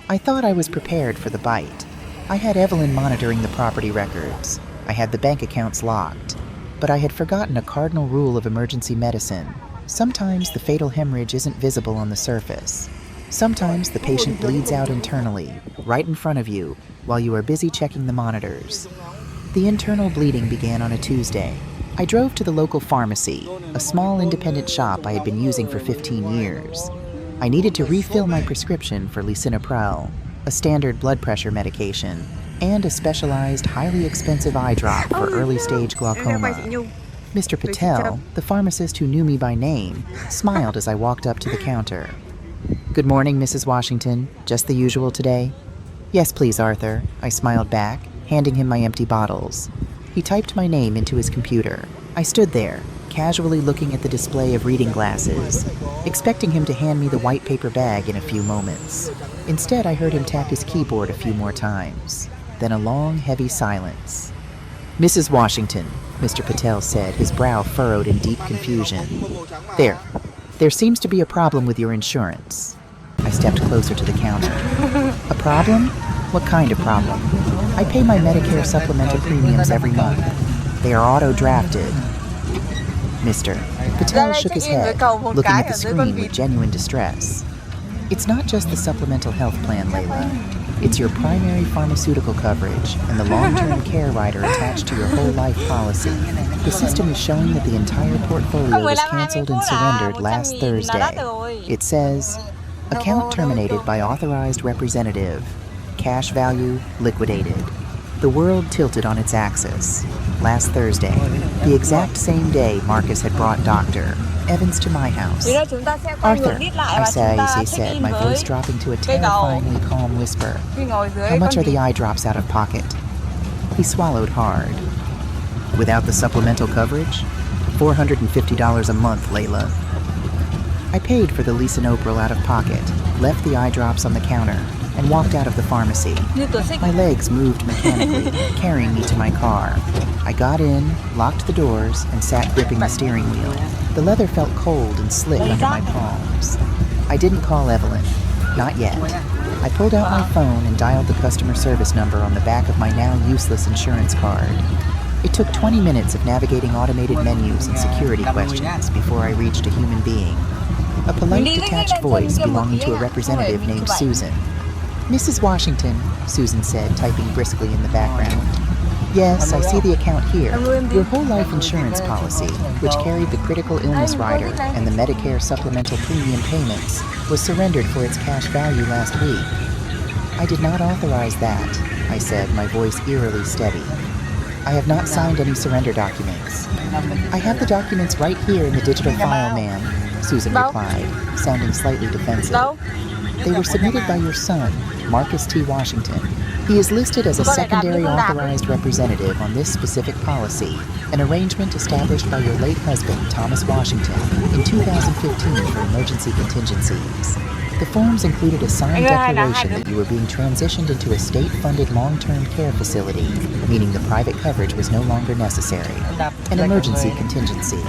I thought I was prepared for the bite. I had Evelyn monitoring the property records. I had the bank accounts locked. But I had forgotten a cardinal rule of emergency medicine. Sometimes the fatal hemorrhage isn't visible on the surface. Sometimes the patient bleeds out internally, right in front of you, while you are busy checking the monitors. The internal bleeding began on a Tuesday. I drove to the local pharmacy, a small independent shop I had been using for 15 years. I needed to refill my prescription for lisinopril, a standard blood pressure medication, and a specialized, highly expensive eye drop for early-stage glaucoma. Mr. Patel, the pharmacist who knew me by name, smiled as I walked up to the counter. "Good morning, Mrs. Washington. Just the usual today?" "Yes, please, Arthur," I smiled back, handing him my empty bottles. He typed my name into his computer. I stood there, casually looking at the display of reading glasses, expecting him to hand me the white paper bag in a few moments. Instead, I heard him tap his keyboard a few more times. Then a long, heavy silence. "Mrs. Washington," Mr. Patel said, his brow furrowed in deep confusion. There seems to be a problem with your insurance." I stepped closer to the counter. "A problem? What kind of problem?" "I pay my Medicare supplemental premiums every month. They are auto-drafted." Mr. Patel shook his head, looking at the screen with genuine distress. "It's not just the supplemental health plan, Layla. It's your primary pharmaceutical coverage and the long-term care rider attached to your whole life policy. The system is showing that the entire portfolio was canceled and surrendered last Thursday. It says, account terminated by authorized representative. Cash value liquidated." The world tilted on its axis. Last Thursday, the exact same day Marcus had brought Dr. Evans to my house. "Arthur," I said, my voice dropping to a terrifyingly calm whisper. "How much are the eye drops out of pocket?" He swallowed hard. "Without the supplemental coverage? $450 a month, Layla." I paid for the lisinopril out of pocket, left the eye drops on the counter, and walked out of the pharmacy. My legs moved mechanically, carrying me to my car. I got in, locked the doors, and sat gripping the steering wheel. The leather felt cold and slick under my palms. I didn't call Evelyn. Not yet. I pulled out my phone and dialed the customer service number on the back of my now useless insurance card. It took 20 minutes of navigating automated menus and security questions before I reached a human being. A polite, detached voice belonging to a representative named Susan. "Mrs. Washington," Susan said, typing briskly in the background. "Yes, I see the account here. Your whole life insurance policy, which carried the critical illness rider and the Medicare supplemental premium payments, was surrendered for its cash value last week." "I did not authorize that," I said, my voice eerily steady. "I have not signed any surrender documents." "I have the documents right here in the digital file, ma'am," Susan replied, sounding slightly defensive. "They were submitted by your son, Marcus T. Washington. He is listed as a secondary authorized representative on this specific policy, an arrangement established by your late husband, Thomas Washington, in 2015 for emergency contingencies. The forms included a signed declaration that you were being transitioned into a state-funded long-term care facility, meaning the private coverage was no longer necessary. An emergency contingency.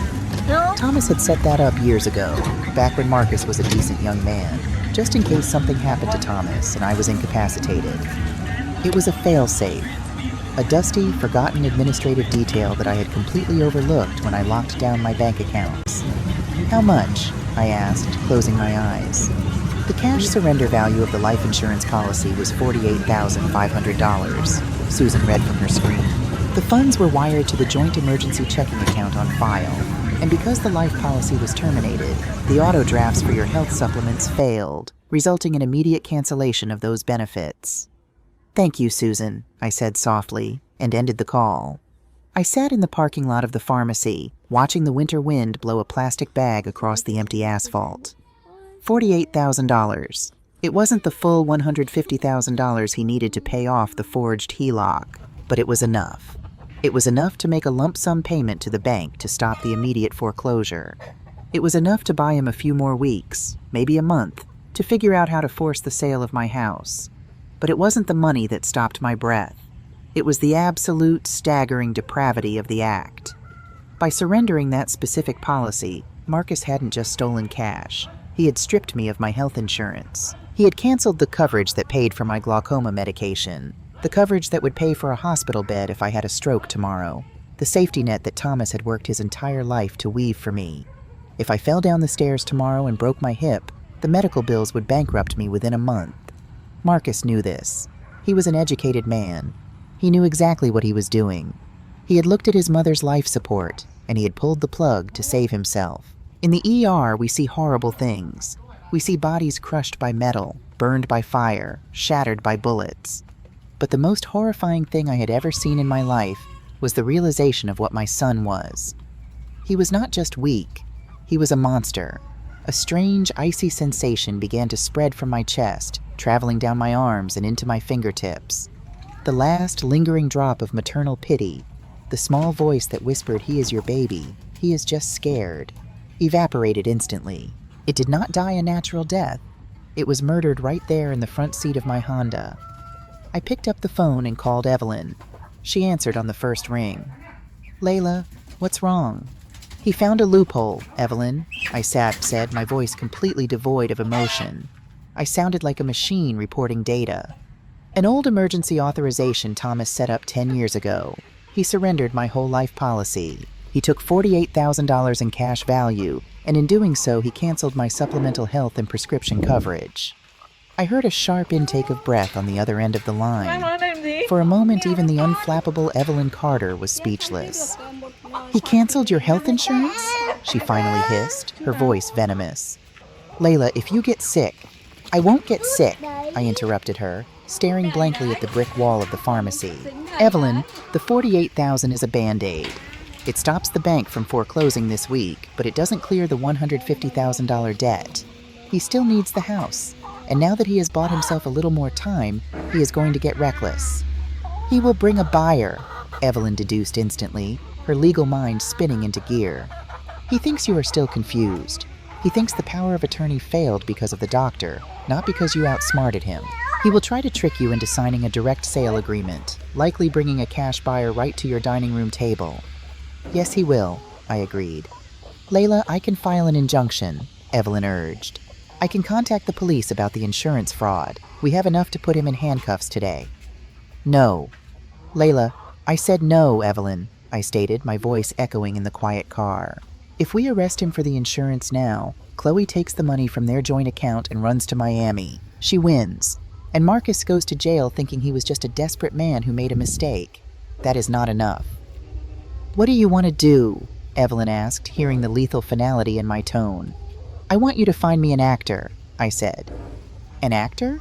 Thomas had set that up years ago, back when Marcus was a decent young man, just in case something happened to Thomas and I was incapacitated. It was a fail-safe, a dusty, forgotten administrative detail that I had completely overlooked when I locked down my bank accounts. "How much?" I asked, closing my eyes. The cash surrender value of the life insurance policy was $48,500, Susan read from her screen. The funds were wired to the joint emergency checking account on file, and because the life policy was terminated, the auto drafts for your health supplements failed, resulting in immediate cancellation of those benefits. "Thank you, Susan," I said softly, and ended the call. I sat in the parking lot of the pharmacy, watching the winter wind blow a plastic bag across the empty asphalt. $48,000. It wasn't the full $150,000 he needed to pay off the forged HELOC, but it was enough. It was enough to make a lump sum payment to the bank to stop the immediate foreclosure. It was enough to buy him a few more weeks, maybe a month, to figure out how to force the sale of my house. But it wasn't the money that stopped my breath. It was the absolute, staggering depravity of the act. By surrendering that specific policy, Marcus hadn't just stolen cash. He had stripped me of my health insurance. He had canceled the coverage that paid for my glaucoma medication, the coverage that would pay for a hospital bed if I had a stroke tomorrow, the safety net that Thomas had worked his entire life to weave for me. If I fell down the stairs tomorrow and broke my hip, the medical bills would bankrupt me within a month. Marcus knew this. He was an educated man. He knew exactly what he was doing. He had looked at his mother's life support, and he had pulled the plug to save himself. In the ER, we see horrible things. We see bodies crushed by metal, burned by fire, shattered by bullets. But the most horrifying thing I had ever seen in my life was the realization of what my son was. He was not just weak. He was a monster. A strange, icy sensation began to spread from my chest, traveling down my arms and into my fingertips. The last lingering drop of maternal pity, the small voice that whispered, "He is your baby, he is just scared," evaporated instantly. It did not die a natural death. It was murdered right there in the front seat of my Honda. I picked up the phone and called Evelyn. She answered on the first ring. "Layla, what's wrong?" "He found a loophole, Evelyn," I said, my voice completely devoid of emotion. I sounded like a machine reporting data. "An old emergency authorization Thomas set up 10 years ago. He surrendered my whole life policy. He took $48,000 in cash value, and in doing so, he canceled my supplemental health and prescription coverage." I heard a sharp intake of breath on the other end of the line. For a moment, even the unflappable Evelyn Carter was speechless. "He canceled your health insurance?" she finally hissed, her voice venomous. "Layla, if you get sick—" "I won't get sick," I interrupted her, staring blankly at the brick wall of the pharmacy. "Evelyn, the $48,000 is a Band-Aid. It stops the bank from foreclosing this week, but it doesn't clear the $150,000 debt. He still needs the house, and now that he has bought himself a little more time, he is going to get reckless." "He will bring a buyer," Evelyn deduced instantly, her legal mind spinning into gear. "He thinks you are still confused. He thinks the power of attorney failed because of the doctor, not because you outsmarted him. He will try to trick you into signing a direct sale agreement, likely bringing a cash buyer right to your dining room table. Yes, he will, I agreed. Layla, I can file an injunction, Evelyn urged. I can contact the police about the insurance fraud. We have enough to put him in handcuffs today. No. Layla, I said no, Evelyn, I stated, my voice echoing in the quiet car. If we arrest him for the insurance now, Chloe takes the money from their joint account and runs to Miami. She wins. And Marcus goes to jail thinking he was just a desperate man who made a mistake. That is not enough. What do you want to do? Evelyn asked, hearing the lethal finality in my tone. I want you to find me an actor, I said. An actor?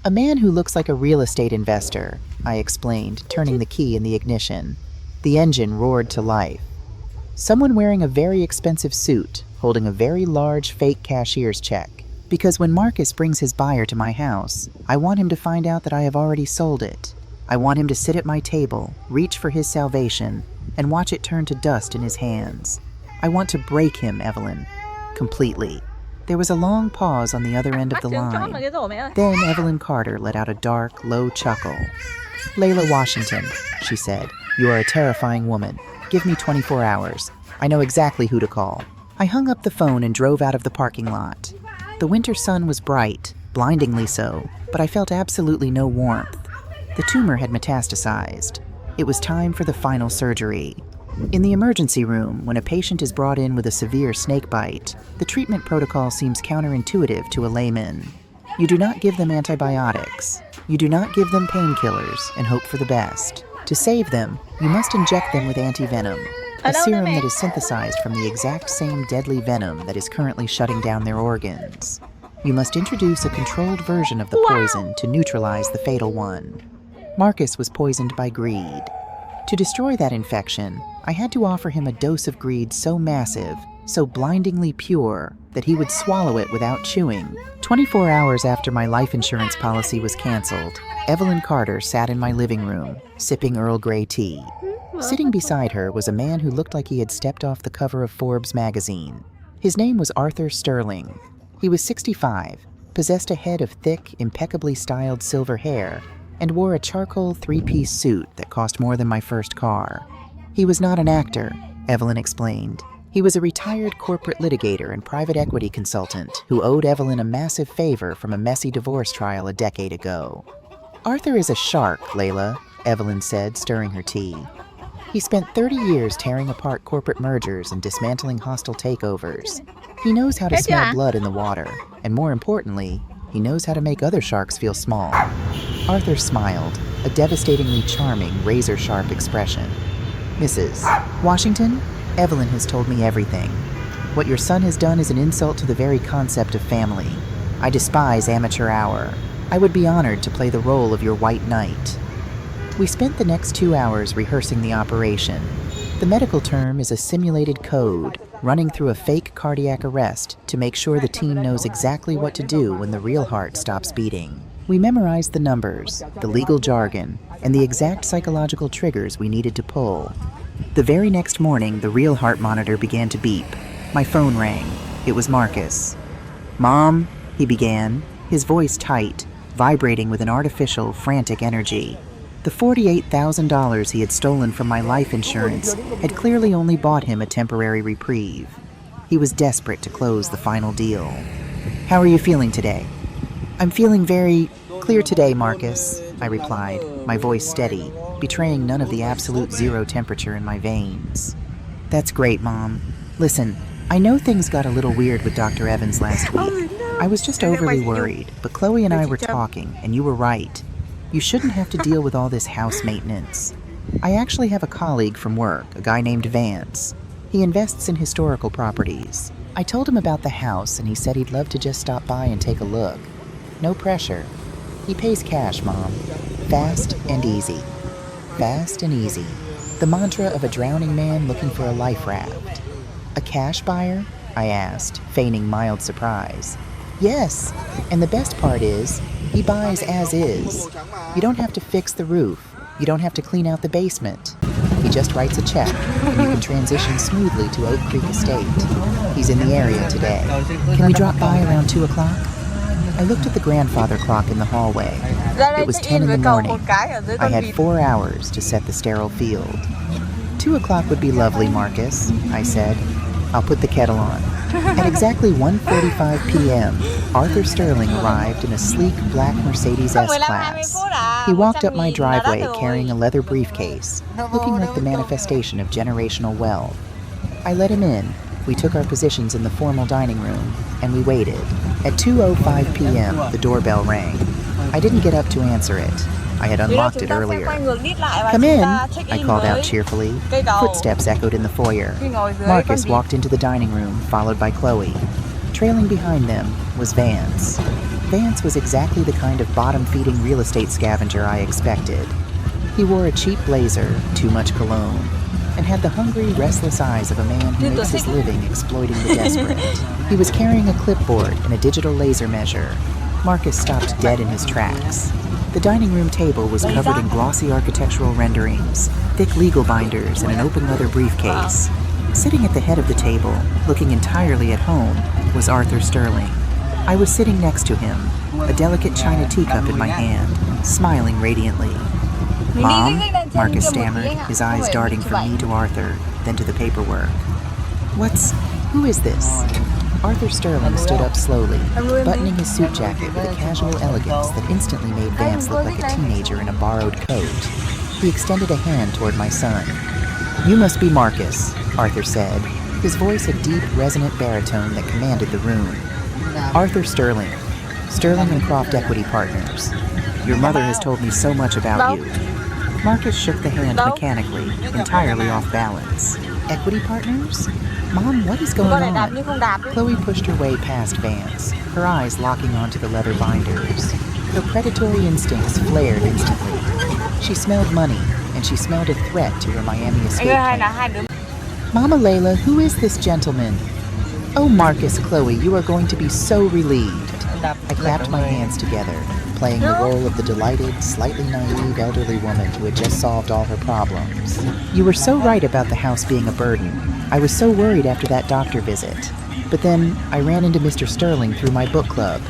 A man who looks like a real estate investor, I explained, turning the key in the ignition. The engine roared to life. Someone wearing a very expensive suit, holding a very large fake cashier's check. Because when Marcus brings his buyer to my house, I want him to find out that I have already sold it. I want him to sit at my table, reach for his salvation, and watch it turn to dust in his hands. I want to break him, Evelyn. Completely. There was a long pause on the other end of the line. Then Evelyn Carter let out a dark, low chuckle. Layla Washington, she said, you are a terrifying woman. Give me 24 hours. I know exactly who to call. I hung up the phone and drove out of the parking lot. The winter sun was bright, blindingly so, but I felt absolutely no warmth. The tumor had metastasized. It was time for the final surgery. In the emergency room, when a patient is brought in with a severe snake bite, the treatment protocol seems counterintuitive to a layman. You do not give them antibiotics. You do not give them painkillers and hope for the best. To save them, you must inject them with antivenom, a serum that is synthesized from the exact same deadly venom that is currently shutting down their organs. You must introduce a controlled version of the poison to neutralize the fatal one. Marcus was poisoned by greed. To destroy that infection, I had to offer him a dose of greed so massive, so blindingly pure, that he would swallow it without chewing. 24 hours after my life insurance policy was canceled, Evelyn Carter sat in my living room, sipping Earl Grey tea. Sitting beside her was a man who looked like he had stepped off the cover of Forbes magazine. His name was Arthur Sterling. He was 65, possessed a head of thick, impeccably styled silver hair, and wore a charcoal three-piece suit that cost more than my first car. He was not an actor, Evelyn explained. He was a retired corporate litigator and private equity consultant who owed Evelyn a massive favor from a messy divorce trial a decade ago. Arthur is a shark, Layla, Evelyn said, stirring her tea. He spent 30 years tearing apart corporate mergers and dismantling hostile takeovers. He knows how to smell blood in the water, and more importantly, he knows how to make other sharks feel small. Arthur smiled, a devastatingly charming, razor-sharp expression. Mrs. Washington, Evelyn has told me everything. What your son has done is an insult to the very concept of family. I despise amateur hour. I would be honored to play the role of your white knight. We spent the next 2 hours rehearsing the operation. The medical term is a simulated code, running through a fake cardiac arrest to make sure the team knows exactly what to do when the real heart stops beating. We memorized the numbers, the legal jargon, and the exact psychological triggers we needed to pull. The very next morning, the real heart monitor began to beep. My phone rang. It was Marcus. "Mom," he began, his voice tight, vibrating with an artificial, frantic energy. The $48,000 he had stolen from my life insurance had clearly only bought him a temporary reprieve. He was desperate to close the final deal. "How are you feeling today?" "I'm feeling very clear today, Marcus," I replied, my voice steady, betraying none of the absolute zero temperature in my veins. "That's great, Mom. Listen, I know things got a little weird with Dr. Evans last week. I was just overly worried, but Chloe and I were talking, and you were right. You shouldn't have to deal with all this house maintenance. I actually have a colleague from work, a guy named Vance. He invests in historical properties. I told him about the house, and he said he'd love to just stop by and take a look. No pressure. He pays cash, Mom. Fast and easy. Fast and easy. The mantra of a drowning man looking for a life raft. A cash buyer? I asked, feigning mild surprise. Yes, and the best part is, he buys as is. You don't have to fix the roof. You don't have to clean out the basement. He just writes a check, and you can transition smoothly to Oak Creek Estate. He's in the area today. Can we drop by around 2 o'clock? I looked at the grandfather clock in the hallway. It was 10 in the morning. I had 4 hours to set the sterile field. 2 o'clock would be lovely, Marcus, I said. I'll put the kettle on. At exactly 1:45 p.m., Arthur Sterling arrived in a sleek black Mercedes S-Class. He walked up my driveway carrying a leather briefcase, looking like the manifestation of generational wealth. I let him in. We took our positions in the formal dining room, and we waited. At 2:05 p.m., the doorbell rang. I didn't get up to answer it. I had unlocked it earlier. Come in, I called out cheerfully. Footsteps echoed in the foyer. Marcus walked into the dining room, followed by Chloe. Trailing behind them was Vance. Vance was exactly the kind of bottom-feeding real estate scavenger I expected. He wore a cheap blazer, too much cologne, and had the hungry, restless eyes of a man who makes his living exploiting the desperate. He was carrying a clipboard and a digital laser measure. Marcus stopped dead in his tracks. The dining room table was covered in glossy architectural renderings, thick legal binders, and an open leather briefcase. Sitting at the head of the table, looking entirely at home, was Arthur Sterling. I was sitting next to him, a delicate china teacup in my hand, smiling radiantly. Mom? Marcus stammered, his eyes darting from me to Arthur, then to the paperwork. Who is this? Arthur Sterling stood up slowly, buttoning his suit jacket with a casual elegance that instantly made Vance look like a teenager in a borrowed coat. He extended a hand toward my son. You must be Marcus, Arthur said, his voice a deep, resonant baritone that commanded the room. Arthur Sterling, Sterling and Croft Equity Partners. Your mother has told me so much about you. Marcus shook the hand mechanically, entirely off balance. Equity Partners? Mom, what is going on? Chloe pushed her way past Vance, her eyes locking onto the leather binders. Her predatory instincts flared instantly. She smelled money, and she smelled a threat to her Miami escape plan. Mama Layla, who is this gentleman? Oh, Marcus, Chloe, you are going to be so relieved. I clapped my hands together, playing the role of the delighted, slightly naive elderly woman who had just solved all her problems. You were so right about the house being a burden. I was so worried after that doctor visit. But then I ran into Mr. Sterling through my book club.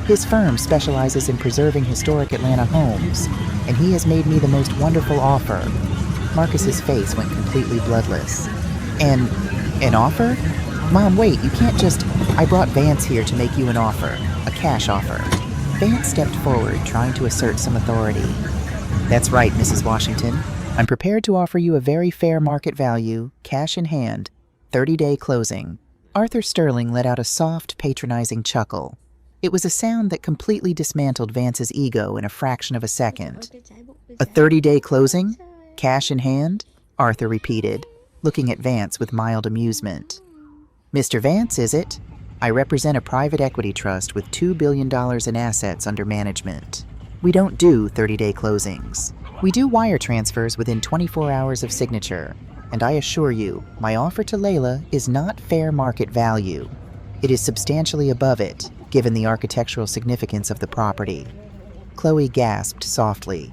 His firm specializes in preserving historic Atlanta homes, and he has made me the most wonderful offer. Marcus's face went completely bloodless. An offer? Mom, wait, you can't just... I brought Vance here to make you an offer. A cash offer. Vance stepped forward, trying to assert some authority. That's right, Mrs. Washington. I'm prepared to offer you a very fair market value, cash in hand, 30-day closing. Arthur Sterling let out a soft, patronizing chuckle. It was a sound that completely dismantled Vance's ego in a fraction of a second. A 30-day closing? Cash in hand? Arthur repeated, looking at Vance with mild amusement. Mr. Vance, is it? I represent a private equity trust with $2 billion in assets under management. We don't do 30-day closings. We do wire transfers within 24 hours of signature, and I assure you, my offer to Layla is not fair market value. It is substantially above it, given the architectural significance of the property. Chloe gasped softly.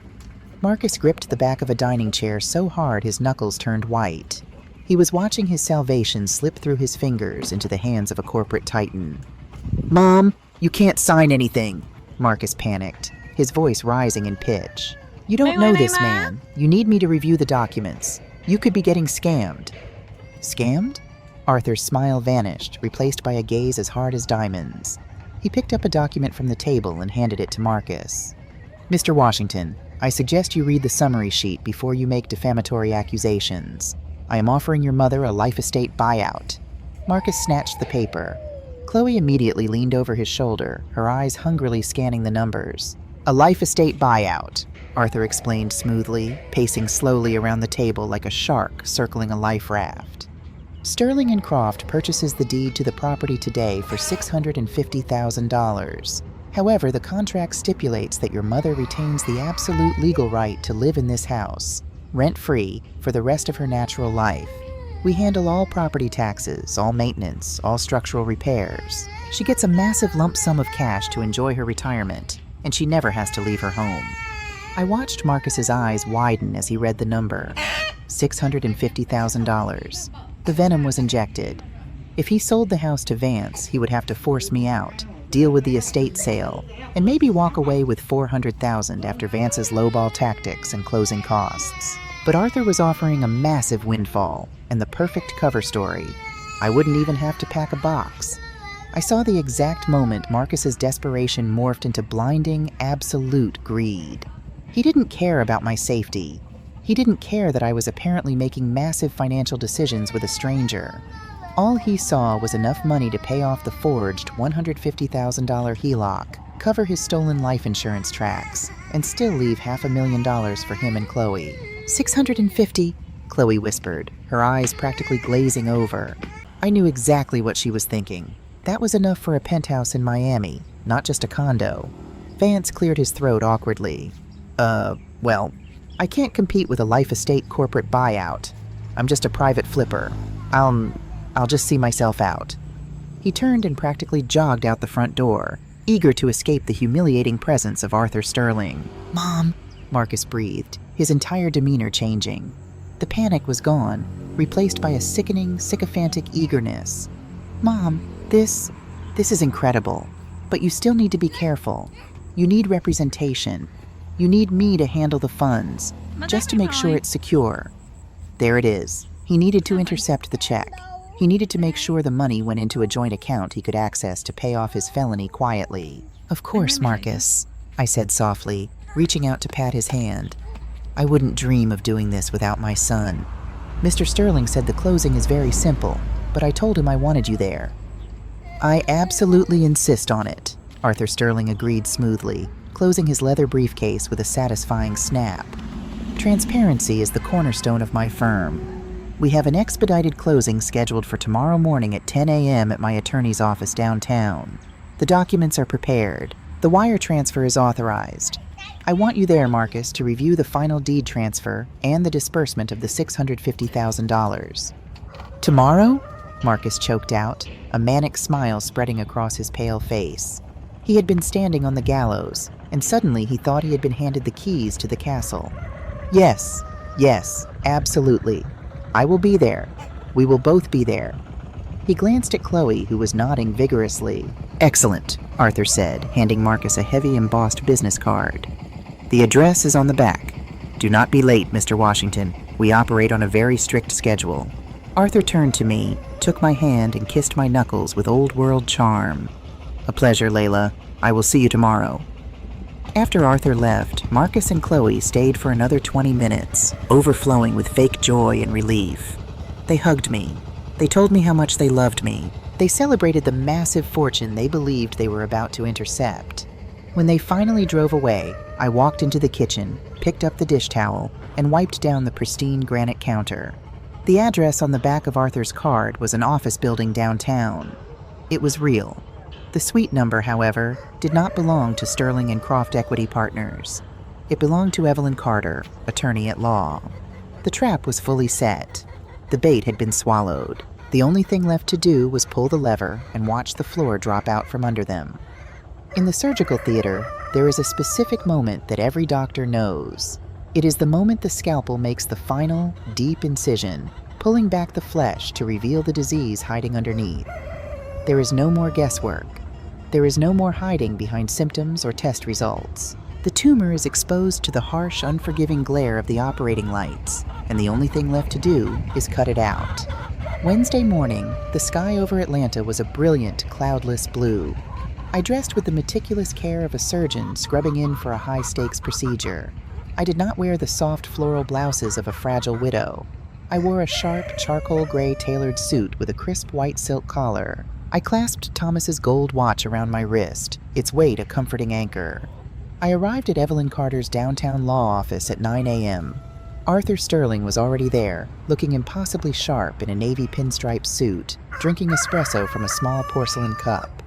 Marcus gripped the back of a dining chair so hard his knuckles turned white. He was watching his salvation slip through his fingers into the hands of a corporate titan. Mom, you can't sign anything, Marcus panicked, his voice rising in pitch. You don't know this man. You need me to review the documents. You could be getting scammed. Scammed? Arthur's smile vanished, replaced by a gaze as hard as diamonds. He picked up a document from the table and handed it to Marcus. Mr. Washington, I suggest you read the summary sheet before you make defamatory accusations. I am offering your mother a life estate buyout. Marcus snatched the paper. Chloe immediately leaned over his shoulder, her eyes hungrily scanning the numbers. A life estate buyout, Arthur explained smoothly, pacing slowly around the table like a shark circling a life raft. Sterling and Croft purchases the deed to the property today for $650,000. However, the contract stipulates that your mother retains the absolute legal right to live in this house, rent-free, for the rest of her natural life. We handle all property taxes, all maintenance, all structural repairs. She gets a massive lump sum of cash to enjoy her retirement, and she never has to leave her home. I watched Marcus's eyes widen as he read the number. $650,000. The venom was injected. If he sold the house to Vance, he would have to force me out, deal with the estate sale, and maybe walk away with $400,000 after Vance's lowball tactics and closing costs. But Arthur was offering a massive windfall and the perfect cover story. I wouldn't even have to pack a box. I saw the exact moment Marcus's desperation morphed into blinding, absolute greed. He didn't care about my safety. He didn't care that I was apparently making massive financial decisions with a stranger. All he saw was enough money to pay off the forged $150,000 HELOC, cover his stolen life insurance tracks, and still leave $500,000 for him and Chloe. $650, Chloe whispered, her eyes practically glazing over. I knew exactly what she was thinking. That was enough for a penthouse in Miami, not just a condo. Vance cleared his throat awkwardly. Well, I can't compete with a life estate corporate buyout. I'm just a private flipper. I'll just see myself out. He turned and practically jogged out the front door, eager to escape the humiliating presence of Arthur Sterling. "Mom," Marcus breathed, his entire demeanor changing. The panic was gone, replaced by a sickening, sycophantic eagerness. "Mom, this is incredible, but you still need to be careful. You need representation. You need me to handle the funds, just to make sure it's secure." There it is. He needed to intercept the check. He needed to make sure the money went into a joint account he could access to pay off his felony quietly. "Of course, Marcus," I said softly, reaching out to pat his hand. "I wouldn't dream of doing this without my son. Mr. Sterling said the closing is very simple, but I told him I wanted you there." "I absolutely insist on it," Arthur Sterling agreed smoothly, closing his leather briefcase with a satisfying snap. "Transparency is the cornerstone of my firm. We have an expedited closing scheduled for tomorrow morning at 10 a.m. at my attorney's office downtown. The documents are prepared. The wire transfer is authorized. I want you there, Marcus, to review the final deed transfer and the disbursement of the $650,000. "Tomorrow?" Marcus choked out, a manic smile spreading across his pale face. He had been standing on the gallows, and suddenly he thought he had been handed the keys to the castle. Yes, absolutely. I will be there. We will both be there." He glanced at Chloe, who was nodding vigorously. "Excellent," Arthur said, handing Marcus a heavy embossed business card. "The address is on the back. Do not be late, Mr. Washington. We operate on a very strict schedule." Arthur turned to me, took my hand, and kissed my knuckles with old-world charm. "A pleasure, Layla. I will see you tomorrow." After Arthur left, Marcus and Chloe stayed for another 20 minutes, overflowing with fake joy and relief. They hugged me. They told me how much they loved me. They celebrated the massive fortune they believed they were about to intercept. When they finally drove away, I walked into the kitchen, picked up the dish towel, and wiped down the pristine granite counter. The address on the back of Arthur's card was an office building downtown. It was real. The suite number, however, did not belong to Sterling and Croft Equity Partners. It belonged to Evelyn Carter, attorney at law. The trap was fully set. The bait had been swallowed. The only thing left to do was pull the lever and watch the floor drop out from under them. In the surgical theater, there is a specific moment that every doctor knows. It is the moment the scalpel makes the final, deep incision, pulling back the flesh to reveal the disease hiding underneath. There is no more guesswork. There is no more hiding behind symptoms or test results. The tumor is exposed to the harsh, unforgiving glare of the operating lights, and the only thing left to do is cut it out. Wednesday morning, the sky over Atlanta was a brilliant, cloudless blue. I dressed with the meticulous care of a surgeon scrubbing in for a high-stakes procedure. I did not wear the soft floral blouses of a fragile widow. I wore a sharp, charcoal gray tailored suit with a crisp white silk collar. I clasped Thomas's gold watch around my wrist, its weight a comforting anchor. I arrived at Evelyn Carter's downtown law office at 9 a.m. Arthur Sterling was already there, looking impossibly sharp in a navy pinstripe suit, drinking espresso from a small porcelain cup.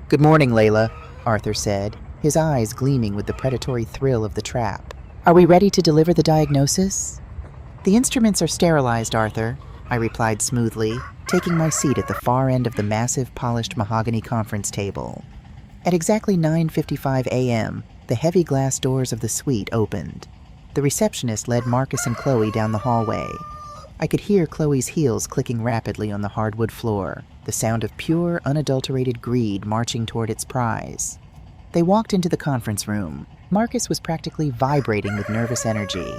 "Good morning, Layla," Arthur said, his eyes gleaming with the predatory thrill of the trap. "Are we ready to deliver the diagnosis?" "The instruments are sterilized, Arthur," I replied smoothly, taking my seat at the far end of the massive polished mahogany conference table. At exactly 9:55 a.m., the heavy glass doors of the suite opened. The receptionist led Marcus and Chloe down the hallway. I could hear Chloe's heels clicking rapidly on the hardwood floor, the sound of pure, unadulterated greed marching toward its prize. They walked into the conference room. Marcus was practically vibrating with nervous energy.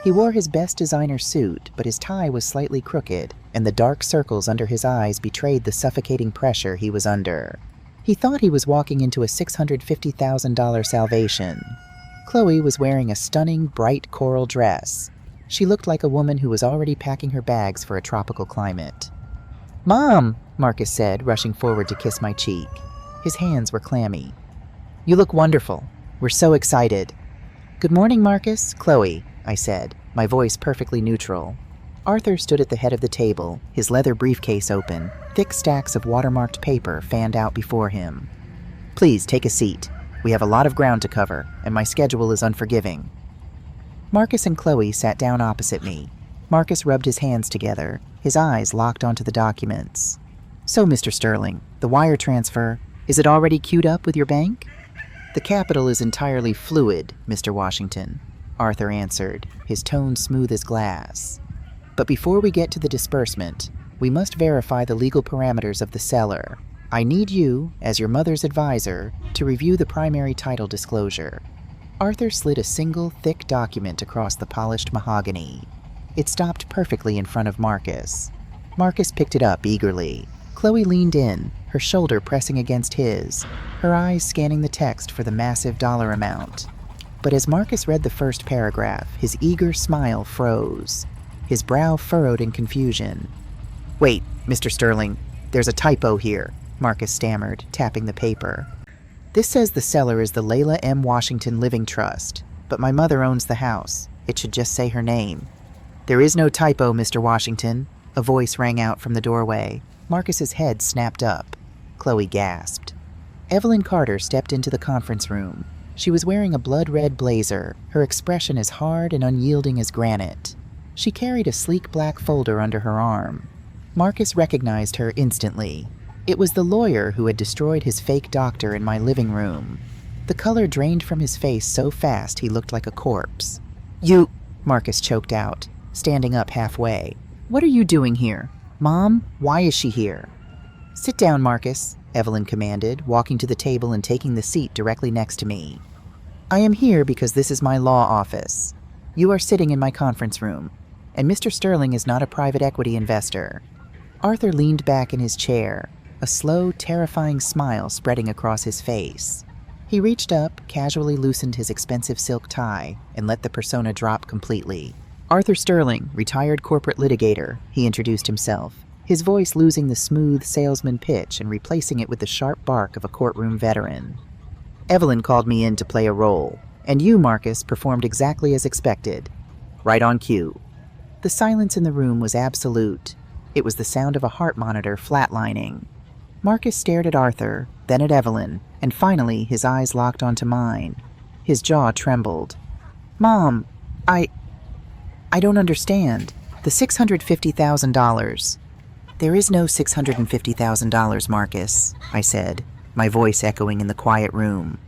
He wore his best designer suit, but his tie was slightly crooked, and the dark circles under his eyes betrayed the suffocating pressure he was under. He thought he was walking into a $650,000 salvation. Chloe was wearing a stunning, bright coral dress. She looked like a woman who was already packing her bags for a tropical climate. "Mom," Marcus said, rushing forward to kiss my cheek. His hands were clammy. "You look wonderful. We're so excited." "Good morning, Marcus." "Chloe," I said, my voice perfectly neutral. Arthur stood at the head of the table, his leather briefcase open, thick stacks of watermarked paper fanned out before him. "Please take a seat. We have a lot of ground to cover, and my schedule is unforgiving." Marcus and Chloe sat down opposite me. Marcus rubbed his hands together, his eyes locked onto the documents. "So, Mr. Sterling, the wire transfer, is it already queued up with your bank?" "The capital is entirely fluid, Mr. Washington," Arthur answered, his tone smooth as glass. "But before we get to the disbursement, we must verify the legal parameters of the seller. I need you, as your mother's advisor, to review the primary title disclosure." Arthur slid a single, thick document across the polished mahogany. It stopped perfectly in front of Marcus. Marcus picked it up eagerly. Chloe leaned in, her shoulder pressing against his, her eyes scanning the text for the massive dollar amount. But as Marcus read the first paragraph, his eager smile froze. His brow furrowed in confusion. "Wait, Mr. Sterling, there's a typo here," Marcus stammered, tapping the paper. "This says the seller is the Layla M. Washington Living Trust, but my mother owns the house. It should just say her name." "There is no typo, Mr. Washington," a voice rang out from the doorway. Marcus's head snapped up. Chloe gasped. Evelyn Carter stepped into the conference room. She was wearing a blood-red blazer, her expression as hard and unyielding as granite. She carried a sleek black folder under her arm. Marcus recognized her instantly. It was the lawyer who had destroyed his fake doctor in my living room. The color drained from his face so fast he looked like a corpse. "You," Marcus choked out, standing up halfway. "What are you doing here? Mom, why is she here?" "Sit down, Marcus," Evelyn commanded, walking to the table and taking the seat directly next to me. "I am here because this is my law office. You are sitting in my conference room, and Mr. Sterling is not a private equity investor." Arthur leaned back in his chair, a slow, terrifying smile spreading across his face. He reached up, casually loosened his expensive silk tie, and let the persona drop completely. "Arthur Sterling, retired corporate litigator," he introduced himself, his voice losing the smooth salesman pitch and replacing it with the sharp bark of a courtroom veteran. "Evelyn called me in to play a role, and you, Marcus, performed exactly as expected. Right on cue." The silence in the room was absolute. It was the sound of a heart monitor flatlining. Marcus stared at Arthur, then at Evelyn, and finally his eyes locked onto mine. His jaw trembled. "Mom, I don't understand. The $650,000. "There is no $650,000, Marcus," I said, my voice echoing in the quiet room.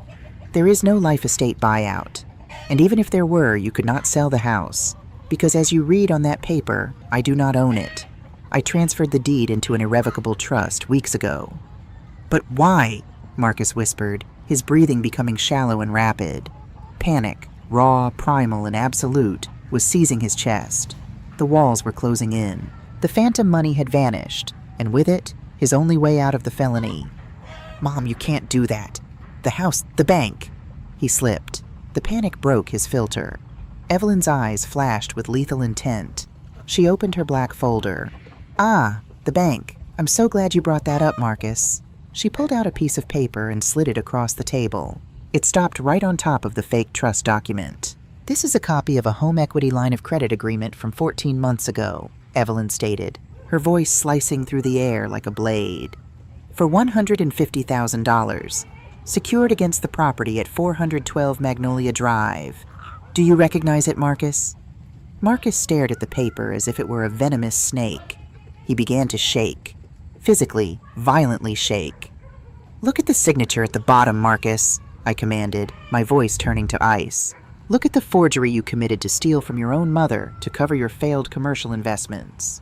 "There is no life estate buyout. And even if there were, you could not sell the house. Because as you read on that paper, I do not own it. I transferred the deed into an irrevocable trust weeks ago." "But why?" Marcus whispered, his breathing becoming shallow and rapid. Panic, raw, primal, and absolute, was seizing his chest. The walls were closing in. The phantom money had vanished, and with it, his only way out of the felony. "Mom, you can't do that. The house, the bank." He slipped. The panic broke his filter. Evelyn's eyes flashed with lethal intent. She opened her black folder. "Ah, the bank. I'm so glad you brought that up, Marcus." She pulled out a piece of paper and slid it across the table. It stopped right on top of the fake trust document. "This is a copy of a home equity line of credit agreement from 14 months ago," Evelyn stated, her voice slicing through the air like a blade. "For $150,000, secured against the property at 412 Magnolia Drive. Do you recognize it, Marcus?" Marcus stared at the paper as if it were a venomous snake. He began to shake. Physically, violently shake. "Look at the signature at the bottom, Marcus," I commanded, my voice turning to ice. Look at the forgery you committed to steal from your own mother to cover your failed commercial investments."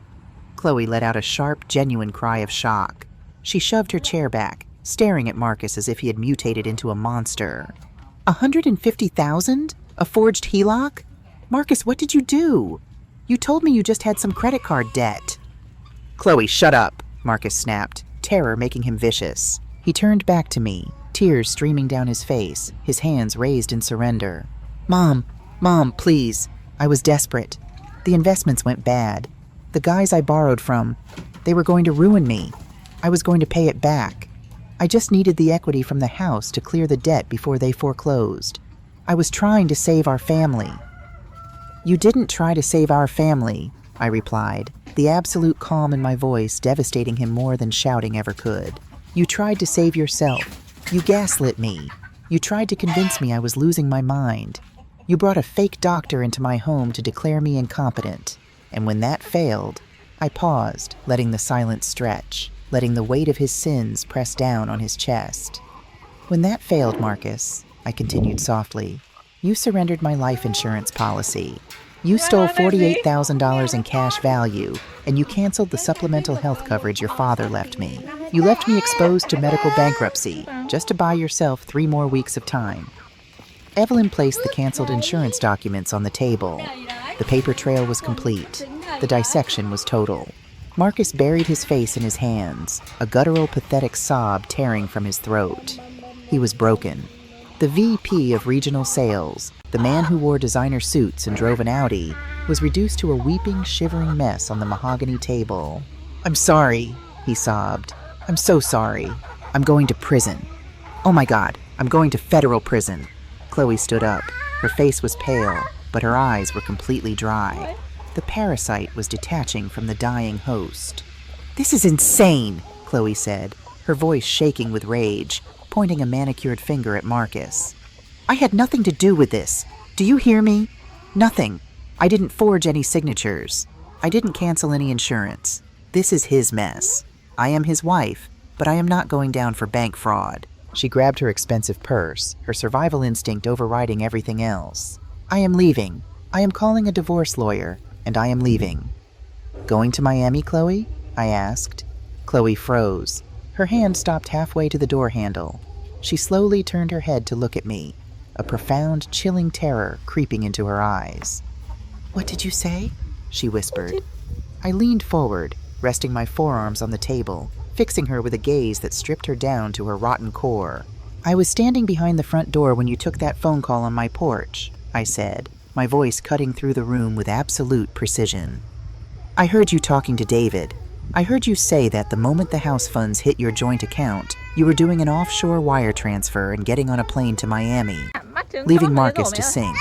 Chloe let out a sharp, genuine cry of shock. She shoved her chair back, staring at Marcus as if he had mutated into a monster. $150,000? A forged HELOC? Marcus, what did you do? You told me you just had some credit card debt. "Chloe, shut up," Marcus snapped, terror making him vicious. He turned back to me, tears streaming down his face, his hands raised in surrender. Mom, please. I was desperate. The investments went bad. The guys I borrowed from, they were going to ruin me. I was going to pay it back. I just needed the equity from the house to clear the debt before they foreclosed. I was trying to save our family." "You didn't try to save our family," I replied, the absolute calm in my voice devastating him more than shouting ever could. "You tried to save yourself. You gaslit me. You tried to convince me I was losing my mind. You brought a fake doctor into my home to declare me incompetent. And when that failed, I paused, letting the silence stretch, letting the weight of his sins press down on his chest. When that failed, Marcus," I continued softly, "you surrendered my life insurance policy. You stole $48,000 in cash value, and you canceled the supplemental health coverage your father left me. You left me exposed to medical bankruptcy, just to buy yourself 3 more weeks of time." Evelyn placed the canceled insurance documents on the table. The paper trail was complete. The dissection was total. Marcus buried his face in his hands, a guttural, pathetic sob tearing from his throat. He was broken. The VP of regional sales, the man who wore designer suits and drove an Audi, was reduced to a weeping, shivering mess on the mahogany table. "I'm sorry," he sobbed. "I'm so sorry. I'm going to prison. Oh my God, I'm going to federal prison." Chloe stood up. Her face was pale, but her eyes were completely dry. The parasite was detaching from the dying host. "This is insane," Chloe said, her voice shaking with rage, pointing a manicured finger at Marcus. "I had nothing to do with this. Do you hear me? Nothing. I didn't forge any signatures. I didn't cancel any insurance. This is his mess. I am his wife, but I am not going down for bank fraud." She grabbed her expensive purse, her survival instinct overriding everything else. "I am leaving. I am calling a divorce lawyer, and I am leaving." "Going to Miami, Chloe?" I asked. Chloe froze. Her hand stopped halfway to the door handle. She slowly turned her head to look at me, a profound, chilling terror creeping into her eyes. "What did you say?" she whispered. I leaned forward, resting my forearms on the table, fixing her with a gaze that stripped her down to her rotten core. "I was standing behind the front door when you took that phone call on my porch," I said, my voice cutting through the room with absolute precision. "I heard you talking to David. I heard you say that the moment the house funds hit your joint account, you were doing an offshore wire transfer and getting on a plane to Miami, leaving Marcus to sink."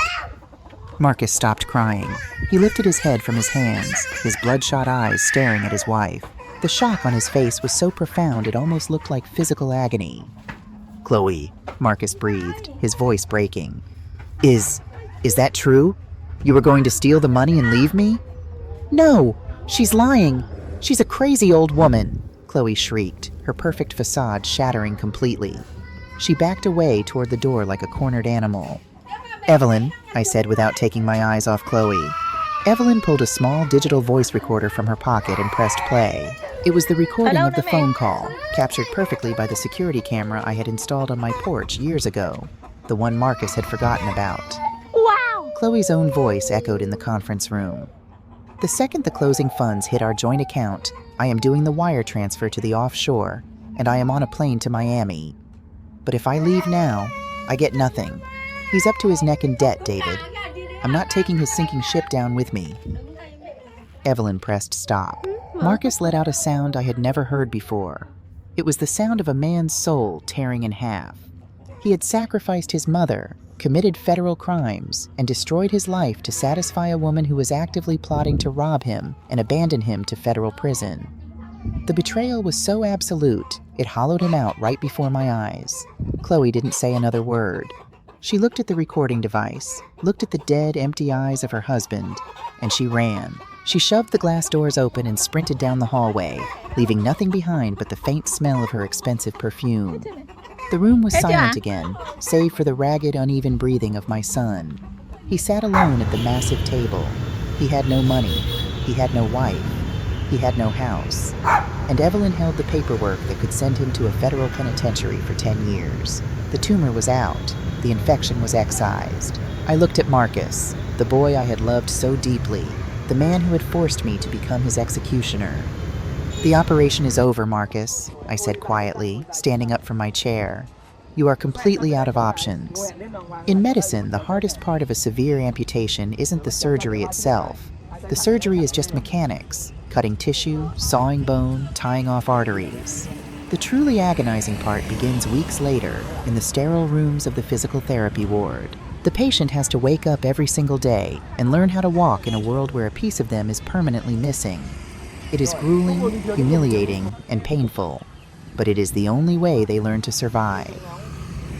Marcus stopped crying. He lifted his head from his hands, his bloodshot eyes staring at his wife. The shock on his face was so profound it almost looked like physical agony. "Chloe," Marcus breathed, his voice breaking. Is that true? You were going to steal the money and leave me?" "No, she's lying. She's a crazy old woman," Chloe shrieked, her perfect facade shattering completely. She backed away toward the door like a cornered animal. "Evelyn," I said without taking my eyes off Chloe. Evelyn pulled a small digital voice recorder from her pocket and pressed play. It was the recording of the phone call, captured perfectly by the security camera I had installed on my porch years ago, the one Marcus had forgotten about. Wow! Chloe's own voice echoed in the conference room. "The second the closing funds hit our joint account, I am doing the wire transfer to the offshore, and I am on a plane to Miami. But if I leave now, I get nothing. He's up to his neck in debt, David. I'm not taking his sinking ship down with me." Evelyn pressed stop. Marcus let out a sound I had never heard before. It was the sound of a man's soul tearing in half. He had sacrificed his mother, committed federal crimes, and destroyed his life to satisfy a woman who was actively plotting to rob him and abandon him to federal prison. The betrayal was so absolute, it hollowed him out right before my eyes. Chloe didn't say another word. She looked at the recording device, looked at the dead, empty eyes of her husband, and she ran. She shoved the glass doors open and sprinted down the hallway, leaving nothing behind but the faint smell of her expensive perfume. The room was silent again, save for the ragged, uneven breathing of my son. He sat alone at the massive table. He had no money. He had no wife. He had no house. And Evelyn held the paperwork that could send him to a federal penitentiary for 10 years. The tumor was out. The infection was excised. I looked at Marcus, the boy I had loved so deeply, the man who had forced me to become his executioner. "The operation is over, Marcus," I said quietly, standing up from my chair. "You are completely out of options." In medicine, the hardest part of a severe amputation isn't the surgery itself. The surgery is just mechanics, cutting tissue, sawing bone, tying off arteries. The truly agonizing part begins weeks later in the sterile rooms of the physical therapy ward. The patient has to wake up every single day and learn how to walk in a world where a piece of them is permanently missing. It is grueling, humiliating, and painful, but it is the only way they learn to survive.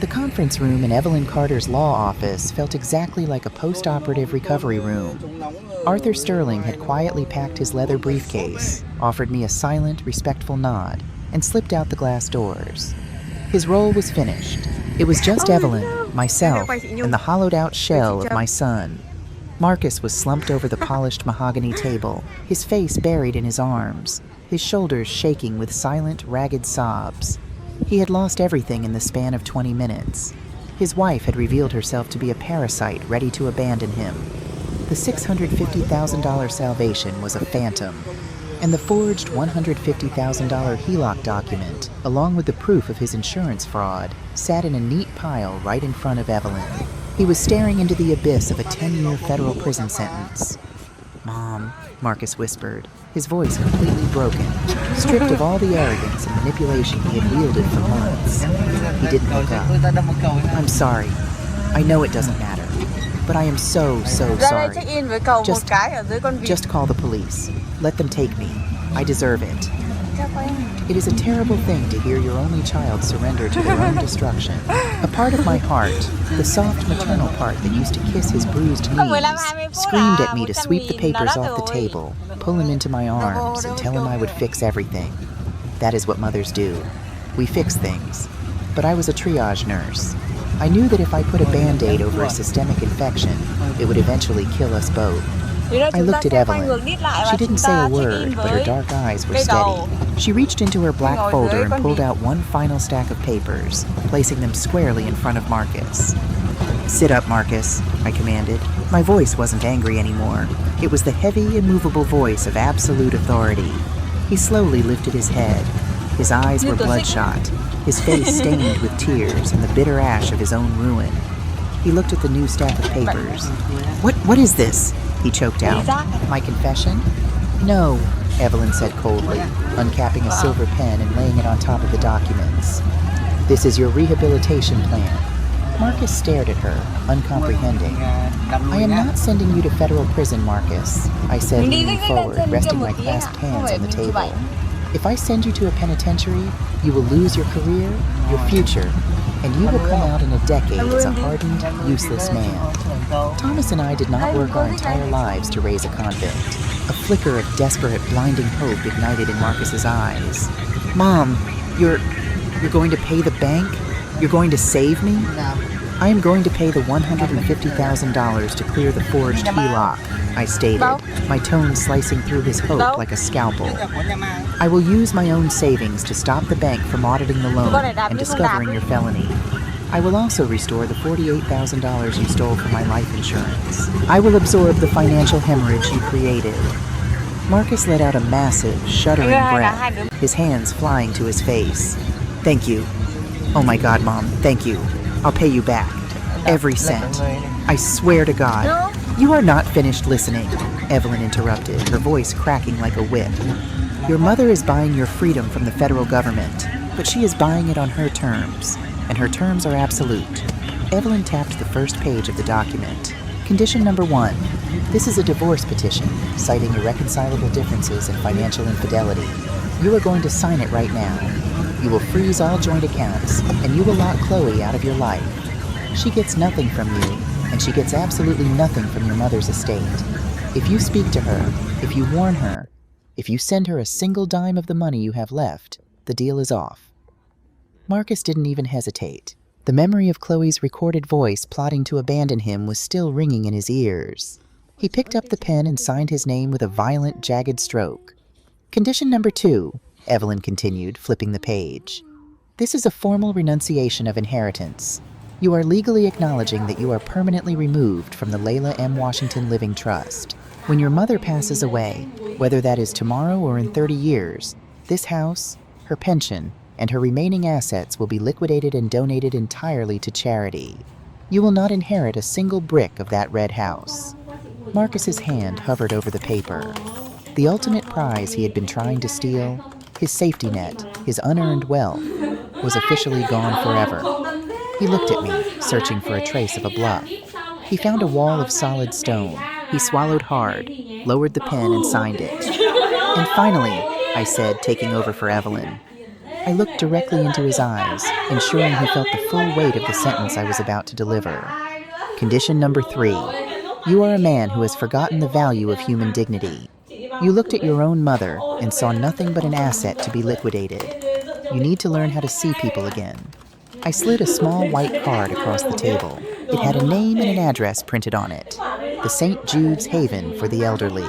The conference room in Evelyn Carter's law office felt exactly like a post-operative recovery room. Arthur Sterling had quietly packed his leather briefcase, offered me a silent, respectful nod, and slipped out the glass doors. His role was finished. It was just Evelyn, myself, and the hollowed-out shell of my son. Marcus was slumped over the polished mahogany table, his face buried in his arms, his shoulders shaking with silent, ragged sobs. He had lost everything in the span of 20 minutes. His wife had revealed herself to be a parasite ready to abandon him. The $650,000 salvation was a phantom, and the forged $150,000 HELOC document, along with the proof of his insurance fraud, sat in a neat pile right in front of Evelyn. He was staring into the abyss of a 10-year federal prison sentence. "Mom," Marcus whispered, his voice completely broken, stripped of all the arrogance and manipulation he had wielded for months. He didn't look up. "I'm sorry. I know it doesn't matter. But I am so sorry. Just call the police. Let them take me. I deserve it." It is a terrible thing to hear your only child surrender to their own destruction. A part of my heart, the soft maternal part that used to kiss his bruised knees, screamed at me to sweep the papers off the table, pull him into my arms, and tell him I would fix everything. That is what mothers do. We fix things. But I was a triage nurse. I knew that if I put a Band-Aid over a systemic infection, it would eventually kill us both. I looked at Evelyn. She didn't say a word, but her dark eyes were steady. She reached into her black folder and pulled out one final stack of papers, placing them squarely in front of Marcus. "Sit up, Marcus," I commanded. My voice wasn't angry anymore. It was the heavy, immovable voice of absolute authority. He slowly lifted his head. His eyes were bloodshot, his face stained with tears and the bitter ash of his own ruin. He looked at the new stack of papers. What is this?" he choked out. "My confession?" "No," Evelyn said coldly, uncapping a silver pen and laying it on top of the documents. "This is your rehabilitation plan." Marcus stared at her, uncomprehending. "I am not sending you to federal prison, Marcus," I said, leaning forward, resting my clasped hands on the table. "If I send you to a penitentiary, you will lose your career, your future, and you will come out in a decade as a hardened, useless man." Thomas and I did not work our entire lives to raise a convict. A flicker of desperate, blinding hope ignited in Marcus's eyes. "Mom, you're going to pay the bank? You're going to save me?" "I am going to pay the $150,000 to clear the forged HELOC," I stated, my tone slicing through his hope like a scalpel. "I will use my own savings to stop the bank from auditing the loan and discovering your felony. I will also restore the $48,000 you stole from my life insurance. I will absorb the financial hemorrhage you created." Marcus let out a massive, shuddering breath, his hands flying to his face. "Thank you. Oh my God, Mom, thank you. I'll pay you back. Every cent. I swear to God." "You are not finished listening," Evelyn interrupted, her voice cracking like a whip. "Your mother is buying your freedom from the federal government, but she is buying it on her terms, and her terms are absolute." Evelyn tapped the first page of the document. "Condition number 1. This is a divorce petition, citing irreconcilable differences in financial infidelity. You are going to sign it right now. You will freeze all joint accounts, and you will lock Chloe out of your life. She gets nothing from you, and she gets absolutely nothing from your mother's estate. If you speak to her, if you warn her, if you send her a single dime of the money you have left, the deal is off." Marcus didn't even hesitate. The memory of Chloe's recorded voice plotting to abandon him was still ringing in his ears. He picked up the pen and signed his name with a violent, jagged stroke. Condition number 2, Evelyn continued, flipping the page. This is a formal renunciation of inheritance. You are legally acknowledging that you are permanently removed from the Layla M. Washington Living Trust. When your mother passes away, whether that is tomorrow or in 30 years, this house, her pension, and her remaining assets will be liquidated and donated entirely to charity. You will not inherit a single brick of that red house. Marcus's hand hovered over the paper. The ultimate prize he had been trying to steal, his safety net, his unearned wealth, was officially gone forever. He looked at me, searching for a trace of a bluff. He found a wall of solid stone. He swallowed hard, lowered the pen, and signed it. And finally, I said, taking over for Evelyn. I looked directly into his eyes, ensuring he felt the full weight of the sentence I was about to deliver. Condition number 3. You are a man who has forgotten the value of human dignity. You looked at your own mother and saw nothing but an asset to be liquidated. You need to learn how to see people again. I slid a small white card across the table. It had a name and an address printed on it. The St. Jude's Haven for the Elderly.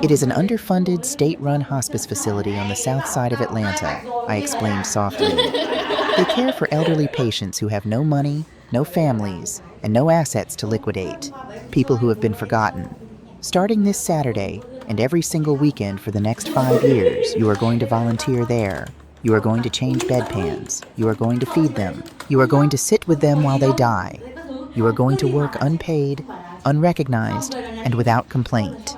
It is an underfunded, state-run hospice facility on the south side of Atlanta, I explained softly. They care for elderly patients who have no money, no families, and no assets to liquidate. People who have been forgotten. Starting this Saturday, and every single weekend for the next 5 years, you are going to volunteer there. You are going to change bedpans. You are going to feed them. You are going to sit with them while they die. You are going to work unpaid, unrecognized, and without complaint.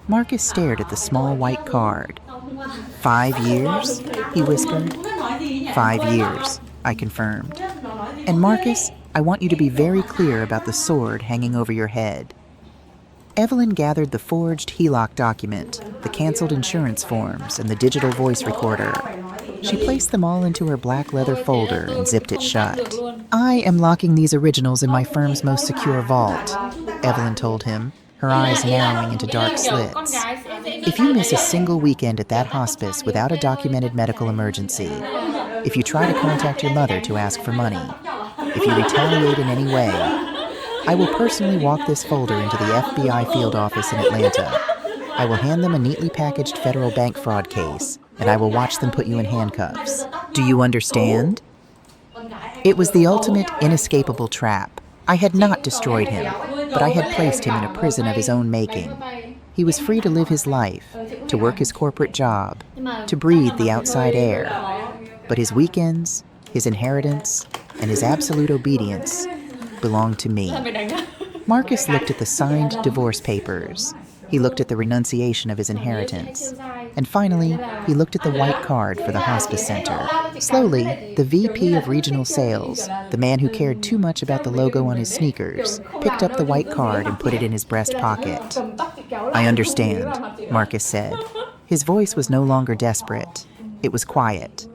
Marcus stared at the small white card. 5 years? He whispered. 5 years, I confirmed. And Marcus, I want you to be very clear about the sword hanging over your head. Evelyn gathered the forged HELOC document, the canceled insurance forms, and the digital voice recorder. She placed them all into her black leather folder and zipped it shut. I am locking these originals in my firm's most secure vault, Evelyn told him, her eyes narrowing into dark slits. If you miss a single weekend at that hospice without a documented medical emergency, if you try to contact your mother to ask for money, if you retaliate in any way, I will personally walk this folder into the FBI field office in Atlanta. I will hand them a neatly packaged federal bank fraud case, and I will watch them put you in handcuffs. Do you understand? It was the ultimate, inescapable trap. I had not destroyed him, but I had placed him in a prison of his own making. He was free to live his life, to work his corporate job, to breathe the outside air. But his weekends, his inheritance, and his absolute obedience belonged to me. Marcus looked at the signed divorce papers. He looked at the renunciation of his inheritance. And finally, he looked at the white card for the hospice center. Slowly, the VP of regional sales, the man who cared too much about the logo on his sneakers, picked up the white card and put it in his breast pocket. I understand, Marcus said. His voice was no longer desperate. It was quiet.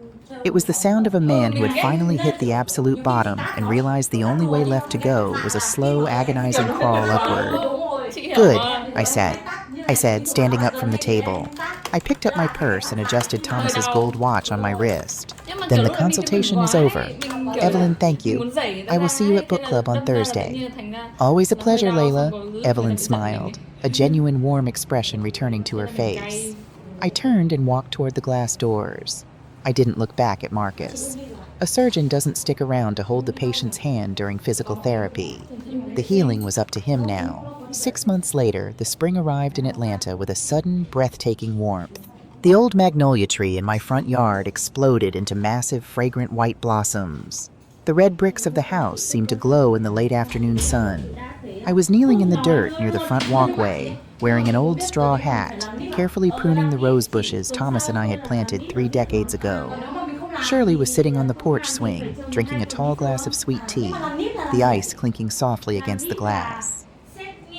It was the sound of a man who had finally hit the absolute bottom and realized the only way left to go was a slow, agonizing crawl upward. Good, I said, standing up from the table. I picked up my purse and adjusted Thomas's gold watch on my wrist. Then the consultation is over. Evelyn, thank you. I will see you at book club on Thursday. Always a pleasure, Layla, Evelyn smiled, a genuine warm expression returning to her face. I turned and walked toward the glass doors. I didn't look back at Marcus. A surgeon doesn't stick around to hold the patient's hand during physical therapy. The healing was up to him now. 6 months later, the spring arrived in Atlanta with a sudden, breathtaking warmth. The old magnolia tree in my front yard exploded into massive, fragrant white blossoms. The red bricks of the house seemed to glow in the late afternoon sun. I was kneeling in the dirt near the front walkway, wearing an old straw hat, carefully pruning the rose bushes Thomas and I had planted 3 decades ago. Shirley was sitting on the porch swing, drinking a tall glass of sweet tea, the ice clinking softly against the glass.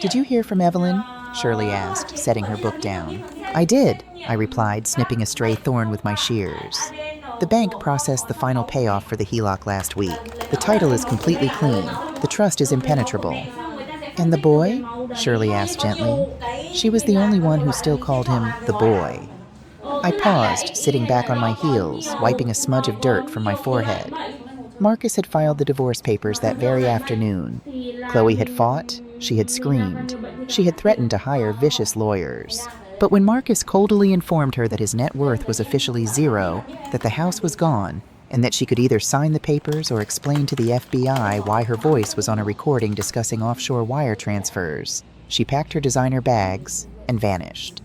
Did you hear from Evelyn? Shirley asked, setting her book down. I did, I replied, snipping a stray thorn with my shears. The bank processed the final payoff for the HELOC last week. The title is completely clean. The trust is impenetrable. And the boy? Shirley asked gently. She was the only one who still called him the boy. I paused, sitting back on my heels, wiping a smudge of dirt from my forehead. Marcus had filed the divorce papers that very afternoon. Chloe had fought, she had screamed, she had threatened to hire vicious lawyers. But when Marcus coldly informed her that his net worth was officially zero, that the house was gone, and that she could either sign the papers or explain to the FBI why her voice was on a recording discussing offshore wire transfers, she packed her designer bags and vanished.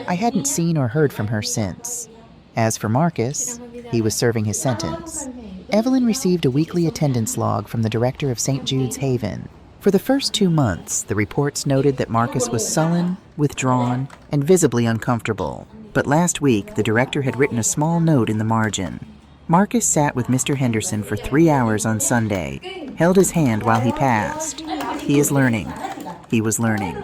I hadn't seen or heard from her since. As for Marcus, he was serving his sentence. Evelyn received a weekly attendance log from the director of St. Jude's Haven. For the first 2 months, the reports noted that Marcus was sullen, withdrawn, and visibly uncomfortable. But last week, the director had written a small note in the margin. Marcus sat with Mr. Henderson for 3 hours on Sunday, held his hand while he passed. He is learning. He was learning.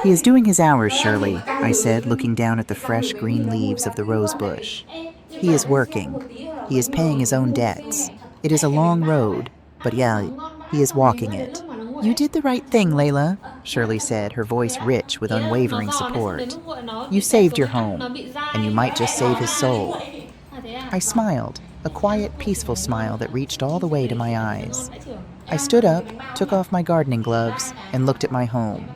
He is doing his hours, Shirley, I said, looking down at the fresh green leaves of the rose bush. He is working. He is paying his own debts. It is a long road, but yeah, he is walking it. You did the right thing, Layla, Shirley said, her voice rich with unwavering support. You saved your home, and you might just save his soul. I smiled, a quiet, peaceful smile that reached all the way to my eyes. I stood up, took off my gardening gloves, and looked at my home.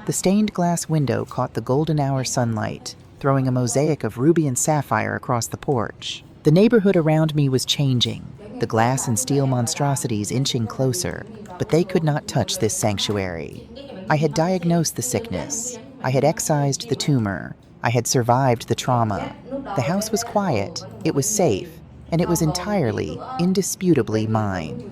The stained glass window caught the golden hour sunlight, throwing a mosaic of ruby and sapphire across the porch. The neighborhood around me was changing, the glass and steel monstrosities inching closer, but they could not touch this sanctuary. I had diagnosed the sickness. I had excised the tumor. I had survived the trauma. The house was quiet, it was safe, and it was entirely, indisputably mine.